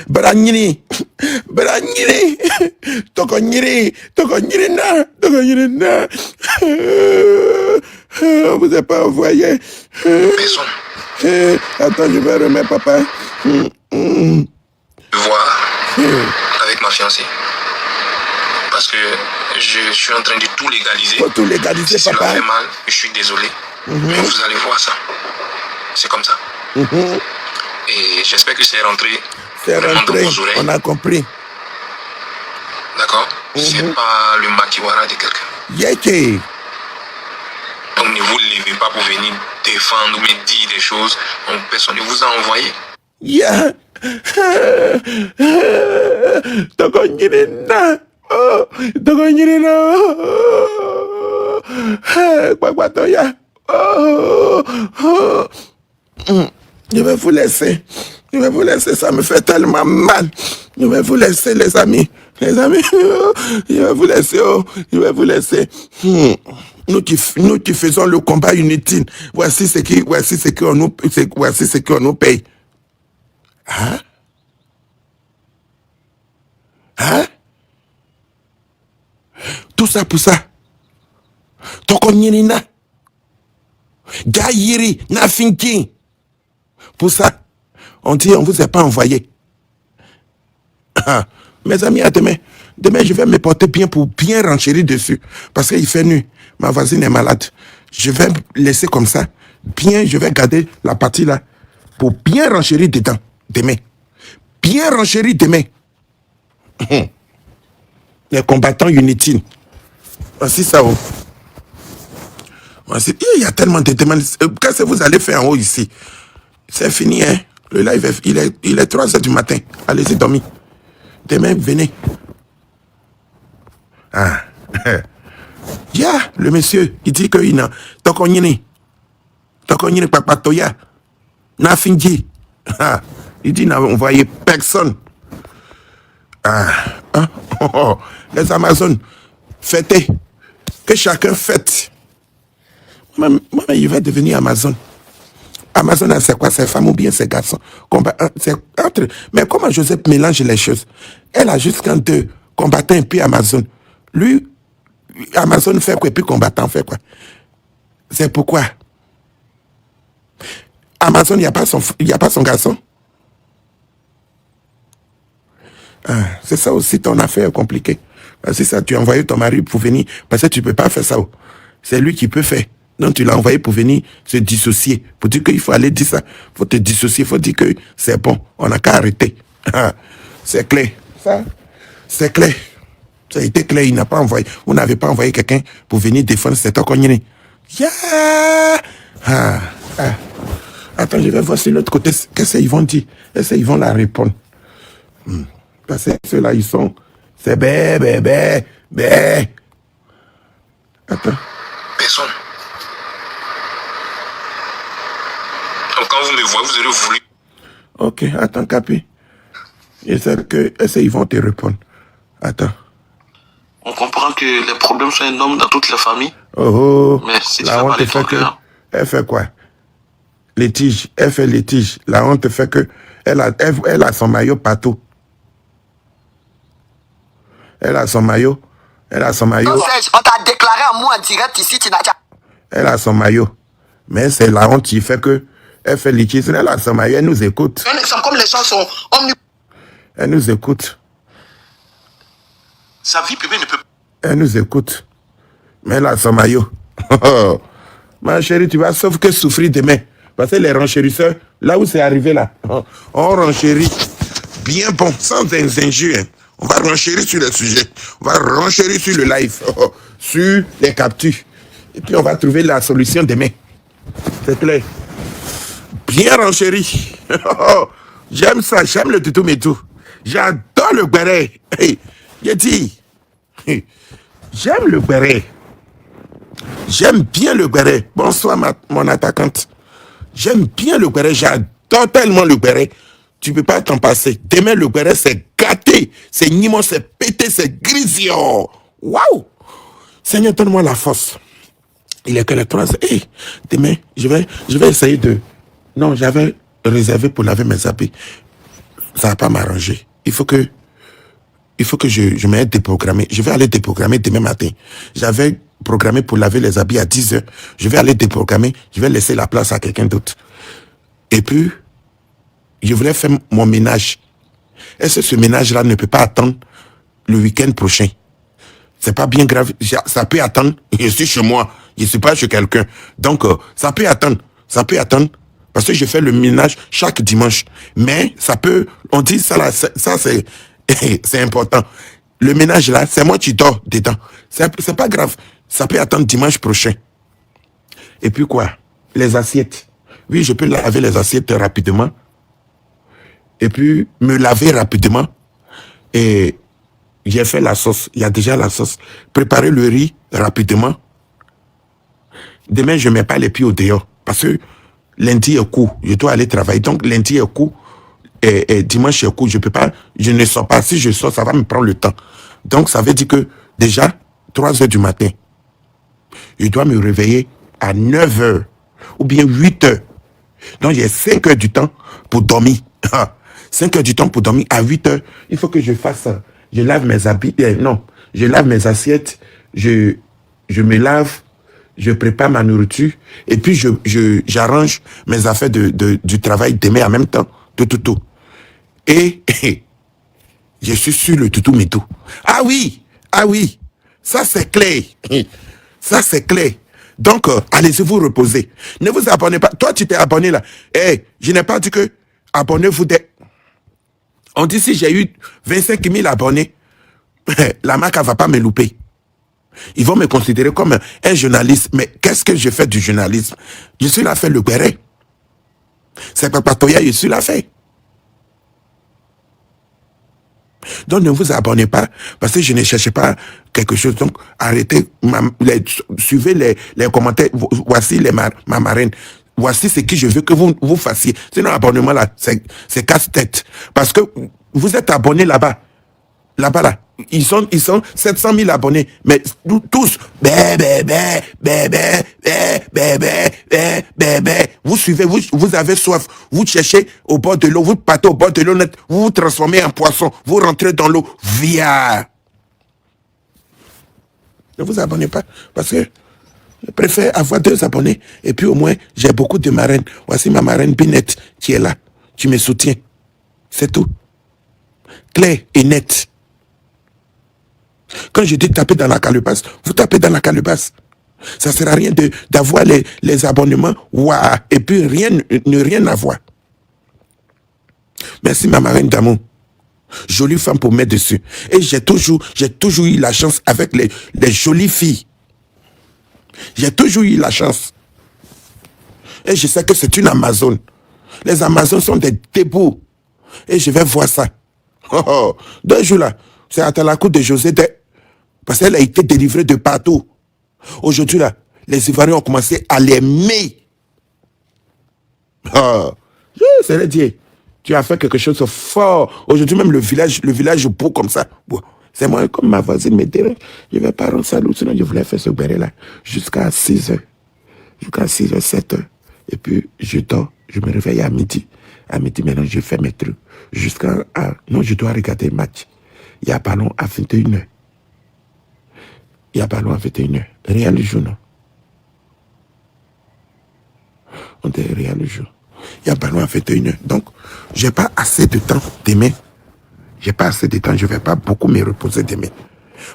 Branyini, Branyini, Tokonyiri, Tokonyirina, Tokonyirina. On vous a pas envoyé. Personne. Attends, je vais remettre papa. Voir avec ma fiancée. Parce que je suis en train de tout légaliser. Faut tout légaliser, si papa. cela fait mal, je suis désolé. Mais vous allez voir ça. C'est comme ça. Et j'espère que c'est rentré. C'est rentré, dans vos oreilles. on a compris. D'accord? C'est pas le makiwara de quelqu'un. Yeke. Donc ne vous levez pas pour venir défendre ou me dire des choses. Donc personne ne vous a envoyé. Yeah. Tokonyirina. Oh, Tokonyirina. Kwakwato-ya. Je vais vous laisser. Je vais vous laisser. Ça me fait tellement mal. Je vais vous laisser, les amis. Les amis. Je vais vous laisser. Oh, je vais vous laisser. Nous qui faisons le combat inutile. Voici ce qu'on nous paye. Hein? Hein? Tout ça pour ça. Tokonyirina. Gaïri, Nafinki. Pour ça, on dit on vous a pas envoyé. Mes amis, à demain. Demain, je vais me porter bien pour bien renchérir dessus. Parce qu'il fait nuit. Ma voisine est malade. Je vais laisser comme ça. Bien, je vais garder la partie là. Pour bien renchérir dedans. Demain. Bien renchérir demain. Les combattants inutiles. Voici ça. Oh. Voici. Il y a tellement de demandes. Qu'est-ce que vous allez faire en haut ici? C'est fini, hein? Le live, il est 3h du matin. Allez-y, dormir. Demain, venez. Ah. Yeah, le monsieur, il dit qu'il n'a. Tokonyini, papatoya. N'a fini. Ah. Il dit qu'il n'a envoyé personne. Ah. Hein? Oh. Les Amazones, fêtez. Que chacun fête. Moi, il va devenir Amazon. Amazon, c'est quoi? C'est femme ou bien c'est garçon? C'est entre. Mais comment Joseph mélange les choses? Elle a juste quand deux combattants et puis Amazon. Lui, Amazon fait quoi et puis combattant fait quoi? C'est pourquoi Amazon, il n'y a pas son garçon. Ah, c'est ça aussi ton affaire compliquée. C'est ça, tu as envoyé ton mari pour venir. Parce que tu ne peux pas faire ça. C'est lui qui peut faire. Donc tu l'as envoyé pour venir se dissocier. Pour dire qu'il faut aller dire ça. Il faut te dissocier. Il faut dire que c'est bon. On n'a qu'à arrêter. Ah, c'est clair. Ça, c'est clair. Ça a été clair. Il n'a pas envoyé. Vous n'avez pas envoyé quelqu'un pour venir défendre cet Okonyini. Yeah! Ah, ah. Attends, je vais voir sur l'autre côté. Qu'est-ce qu'ils vont dire? Est-ce qu'ils vont la répondre? Parce que ceux-là, ils sont... C'est bé. Attends. Personne. Donc quand vous me voyez, vous aurez voulu. Ok, attends, Capi. Est-ce qu'ils vont te répondre? Attends. On comprend que les problèmes sont énormes dans toute la famille. Oh, mais si tu la fais honte parler fait ton que... cœur. Elle fait quoi? Litige. Elle fait litige. La honte fait que... Elle a son maillot partout. Elle a son maillot. On t'a déclaré en moi en direct ici, tu n'as pas. Elle a son maillot. Mais c'est la honte qui fait que... Elle fait litige. Elle a son maillot. Elle nous écoute. Comme les gens sont Elle nous écoute. Sa vie privée ne peut pas. Elle nous écoute. Mais elle a son maillot. Ma chérie, tu vas sauf que souffrir demain. Parce que les renchérisseurs, là où c'est arrivé là, on renchérit bien bon, sans injures. Hein. On va renchérir sur le sujet. On va renchérir sur le live, sur les captures. Et puis on va trouver la solution demain. C'est clair. Bien renchéri. J'aime ça, j'aime le tutu mais tout. J'adore le béret. Hey, j'ai dit, j'aime le béret. J'aime bien le béret. Bonsoir mon attaquante. J'aime bien le béret. J'adore tellement le béret. Tu ne peux pas t'en passer. Demain, le béret, c'est gâté. C'est immense, c'est pété, c'est grisillon. Waouh! Seigneur, donne-moi la force. Il est que les 3 heures. Hey, demain, je vais essayer de... Non, j'avais réservé pour laver mes habits. Ça va pas m'arranger. Il faut que je m'aide déprogrammé. Je vais aller déprogrammer demain matin. J'avais programmé pour laver les habits à 10 heures. Je vais aller déprogrammer. Je vais laisser la place à quelqu'un d'autre. Et puis, je voulais faire mon ménage. Est-ce que ce ménage-là ne peut pas attendre le week-end prochain? C'est pas bien grave. Ça peut attendre. Je suis chez moi. Je ne suis pas chez quelqu'un. Donc, ça peut attendre. Ça peut attendre. Parce que je fais le ménage chaque dimanche. Mais ça peut... On dit ça là, ça c'est... c'est important. Le ménage là, c'est moi qui dors dedans. C'est pas grave. Ça peut attendre dimanche prochain. Et puis quoi? Les assiettes. Oui, je peux laver les assiettes rapidement. Et puis me laver rapidement. Et j'ai fait la sauce. Il y a déjà la sauce. Préparer le riz rapidement. Demain, je ne mets pas les pieds au dehors. Parce que lundi est court. Je dois aller travailler. Donc lundi est court. Et dimanche est court. Je peux pas. Je ne sors pas. Si je sors, ça va me prendre le temps. Donc ça veut dire que déjà, 3 heures du matin, je dois me réveiller à 9 heures. Ou bien 8 heures. Donc j'ai 5 heures du temps pour dormir. 5 heures du temps pour dormir. À 8 heures, il faut que je fasse ça. Je lave mes habits. Non, je lave mes assiettes. Je me lave. Je prépare ma nourriture. Et puis j'arrange mes affaires du travail demain en même temps. Tout. Et je suis sur le tout mais tout. Ah oui. Ça c'est clair. Ça c'est clair. Donc, allez-y vous reposer. Ne vous abonnez pas. Toi, tu t'es abonné là. Je n'ai pas dit que abonnez-vous des... On dit si j'ai eu 25 000 abonnés, la marque ne va pas me louper. Ils vont me considérer comme un journaliste. Mais qu'est-ce que je fais du journalisme? Je suis là à faire le béret. C'est pas Patoya, je suis là à faire. Donc ne vous abonnez pas parce que je ne cherche pas quelque chose. Donc arrêtez, suivez les commentaires. Voici ma marraine. Voici ce que je veux que vous fassiez. Sinon l'abonnement là, c'est casse-tête. Parce que vous êtes abonnés là-bas. Là-bas là. Ils sont 700 000 abonnés. Mais tous, vous suivez, vous avez soif, vous cherchez au bord de l'eau, vous partez au bord de l'eau, vous vous transformez en poisson, vous rentrez dans l'eau, via. Ne vous abonnez pas, parce que je préfère avoir 2 abonnés, et puis au moins, j'ai beaucoup de marraines. Voici ma marraine Binette qui est là, qui me soutient. C'est tout. Clair et net. Quand je dis taper dans la calebasse, vous tapez dans la calebasse. Ça ne sert à rien d'avoir les abonnements, et puis ne rien avoir. Merci ma marraine d'amour. Jolie femme pour mettre dessus. Et j'ai toujours eu la chance avec les jolies filles. J'ai toujours eu la chance. Et je sais que c'est une Amazone. Les Amazones sont des débouts. Et je vais voir ça. 2 jours là, c'est à la cour de José parce qu'elle a été délivrée de partout. Aujourd'hui, là, les Ivoiriens ont commencé à l'aimer. C'est le dire. Tu as fait quelque chose de fort. Aujourd'hui, même le village beau comme ça. Bon, c'est moi, comme ma voisine me dirait, je ne vais pas rendre salut, sinon je voulais faire ce béret-là jusqu'à 6 heures. Jusqu'à 6 heures, 7 heures. Et puis, je dors. Je me réveille à midi. À midi, maintenant, je fais mes trucs. Non, je dois regarder le match. Il y a ballon à 21h. Il y a ballon à 21h. Real joue, non? On dit Real joue. Il y a ballon à 21h. Donc, je n'ai pas assez de temps demain. J'ai pas assez de temps. Je ne vais pas beaucoup me reposer demain.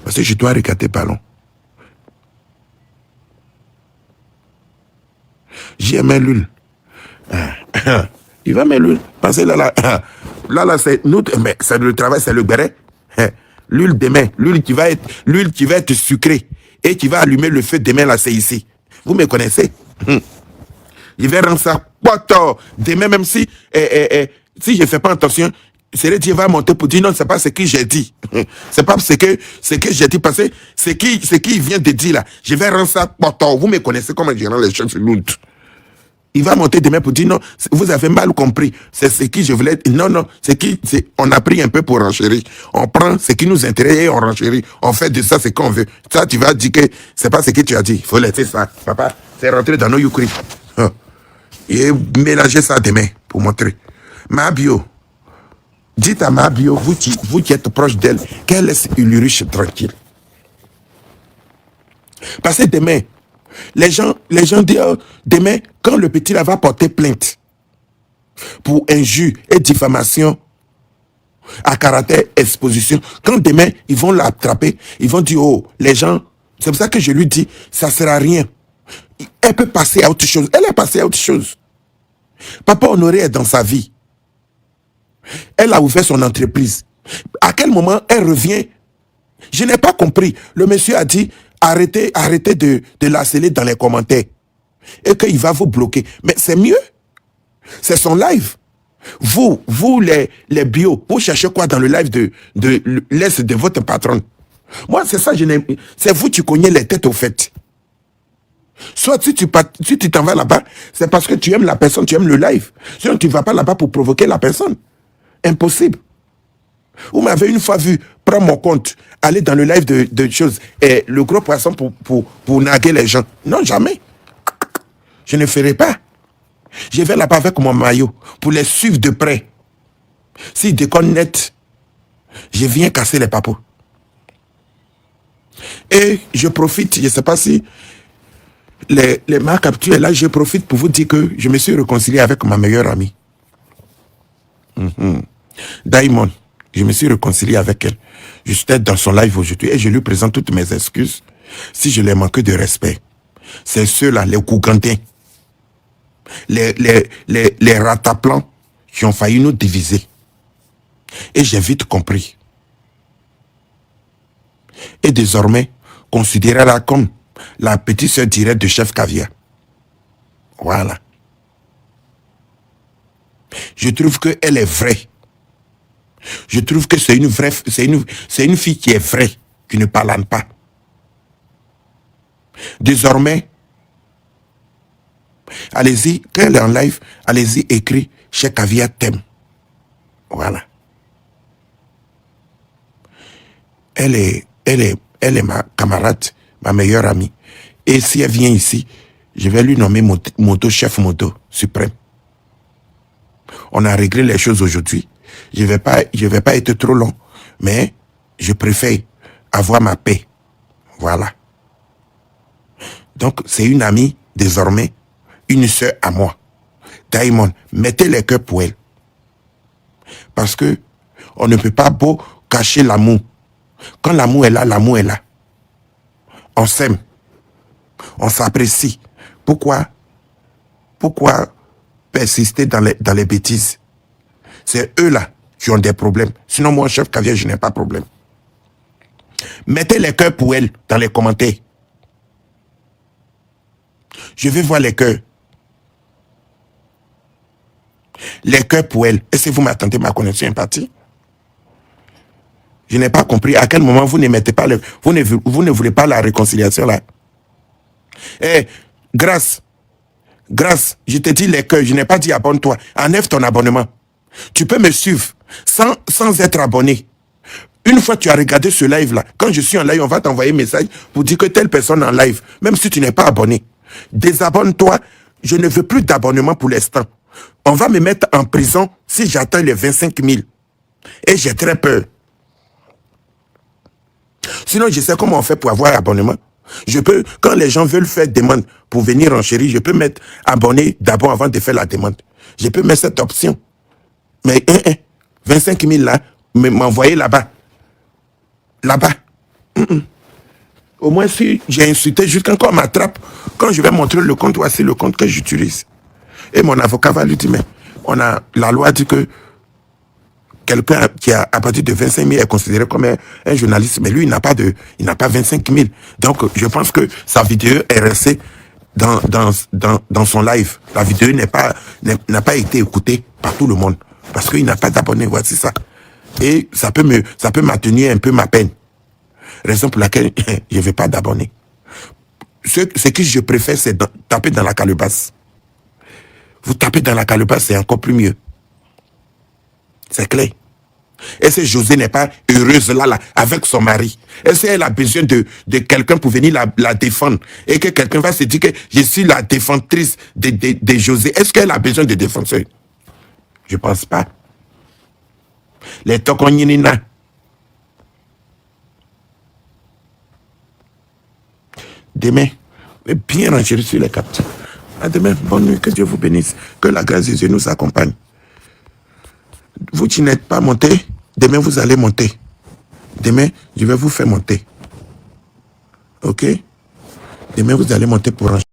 Parce que je dois regarder ballon. JML Lul. Il va mettre l'huile. Parce que là, c'est nous, mais c'est le travail, c'est le béret. L'huile demain, l'huile qui va être sucrée et qui va allumer le feu demain, là, c'est ici. Vous me connaissez? Il va rendre ça poteau. Demain, même si je ne fais pas attention, c'est Dieu va monter pour dire non, c'est pas ce que j'ai dit. C'est pas ce que j'ai dit, parce que ce qu'il vient de dire là, je vais rendre ça poteau. Vous me connaissez comment je rends les choses lourdes. Il va monter demain pour dire non, vous avez mal compris. C'est ce que je voulais. Non, on a pris un peu pour renchérir. On prend ce qui nous intéresse et on renchérit. On fait de ça ce qu'on veut. Ça, tu vas dire que c'est pas ce que tu as dit. Il faut laisser ça. Papa, c'est rentrer dans nos yukri. Et mélanger ça demain pour montrer. Ma bio. Dites à ma bio, vous qui êtes proche d'elle, qu'elle laisse Ulrich tranquille. Parce que demain, les gens disent, demain, quand le petit là va porter plainte pour injure et diffamation à caractère exposition, quand demain, ils vont l'attraper, ils vont dire, oh, les gens, c'est pour ça que je lui dis, ça ne sert à rien. Elle peut passer à autre chose. Elle est passée à autre chose. Papa Honoré est dans sa vie. Elle a ouvert son entreprise. À quel moment elle revient? Je n'ai pas compris. Le monsieur a dit, arrêtez de l'harceler dans les commentaires. Et qu'il va vous bloquer. Mais c'est mieux. C'est son live. Vous les bio, vous cherchez quoi dans le live de l'est de votre patronne? Moi, c'est ça, c'est vous qui cognez les têtes au fait. Soit si tu t'en vas là-bas, c'est parce que tu aimes la personne, tu aimes le live. Sinon, tu ne vas pas là-bas pour provoquer la personne. Impossible. Vous m'avez une fois vu prendre mon compte, aller dans le live de choses, et le gros poisson pour naguer les gens. Non, jamais. Je ne ferai pas. Je vais là-bas avec mon maillot pour les suivre de près. S'ils déconnent net, je viens casser les papos. Et je profite, je ne sais pas si les marques actuelles, là, je profite pour vous dire que je me suis réconcilié avec ma meilleure amie. Diamond, je me suis réconcilié avec elle. Je suis dans son live aujourd'hui et je lui présente toutes mes excuses si je lui ai manqué de respect. C'est ceux-là, les Kougandins, les rataplans qui ont failli nous diviser. Et j'ai vite compris. Et désormais, considérez-la comme la petite sœur directe de Chef Caviar. Voilà. Je trouve qu'elle est vraie. Je trouve que c'est une fille qui est vraie, qui ne parle pas. Désormais, allez-y, quand elle est en live, allez-y, écrit Chef Caviar t'aime. Voilà. Elle est ma camarade, ma meilleure amie. Et si elle vient ici, je vais lui nommer moto chef moto suprême. On a réglé les choses aujourd'hui. Je vais pas être trop long, mais je préfère avoir ma paix. Voilà. Donc, c'est une amie, désormais, une sœur à moi. Diamond, mettez les cœurs pour elle. Parce que on ne peut pas beau cacher l'amour. Quand l'amour est là, l'amour est là. On s'aime. On s'apprécie. Pourquoi persister dans les bêtises? C'est eux-là qui ont des problèmes. Sinon, moi, Chef Caviar, je n'ai pas de problème. Mettez les cœurs pour elle dans les commentaires. Je vais voir les cœurs. Les cœurs pour elle. Est-ce que vous m'attendez ma connexion est partie? Je n'ai pas compris à quel moment vous ne mettez pas vous ne voulez pas la réconciliation là. Grâce, je te dis les cœurs, je n'ai pas dit abonne-toi. Enlève ton abonnement. Tu peux me suivre sans être abonné. Une fois que tu as regardé ce live là, quand je suis en live, on va t'envoyer un message pour dire que telle personne est en live, même si tu n'es pas abonné. Désabonne-toi. Je ne veux plus d'abonnement pour l'instant. On va me mettre en prison si j'atteins les 25 000. Et j'ai très peur. Sinon, je sais comment on fait pour avoir abonnement. Je peux, quand les gens veulent faire demande pour venir en chérie, je peux mettre abonné d'abord avant de faire la demande. Je peux mettre cette option. Mais 25 000 là, m'envoyer là-bas. Là-bas. Au moins, si j'ai insulté jusqu'à qu'on m'attrape, quand je vais montrer le compte, voici le compte que j'utilise. Et mon avocat va lui dire, mais la loi dit que quelqu'un qui a à partir de 25 000 est considéré comme un journaliste, mais lui, il n'a pas 25 000. Donc, je pense que sa vidéo est restée dans son live. La vidéo n'a pas été écoutée par tout le monde parce qu'il n'a pas d'abonnés. Voici ça. Et ça peut maintenir un peu ma peine. Raison pour laquelle je ne veux pas d'abonnés. Ce que je préfère, c'est taper dans la calebasse. Vous tapez dans la calebasse, c'est encore plus mieux. C'est clair. Est-ce que José n'est pas heureuse là, avec son mari? Est-ce qu'elle a besoin de quelqu'un pour venir la défendre? Et que quelqu'un va se dire que je suis la défendrice de José. Est-ce qu'elle a besoin de défenseurs? Je ne pense pas. Les tokonyenina. Demain, bien ranger sur les capteurs. À demain, bonne nuit, que Dieu vous bénisse. Que la grâce de Dieu nous accompagne. Vous qui n'êtes pas monté, demain vous allez monter. Demain, je vais vous faire monter. Ok? Demain vous allez monter pour ranger.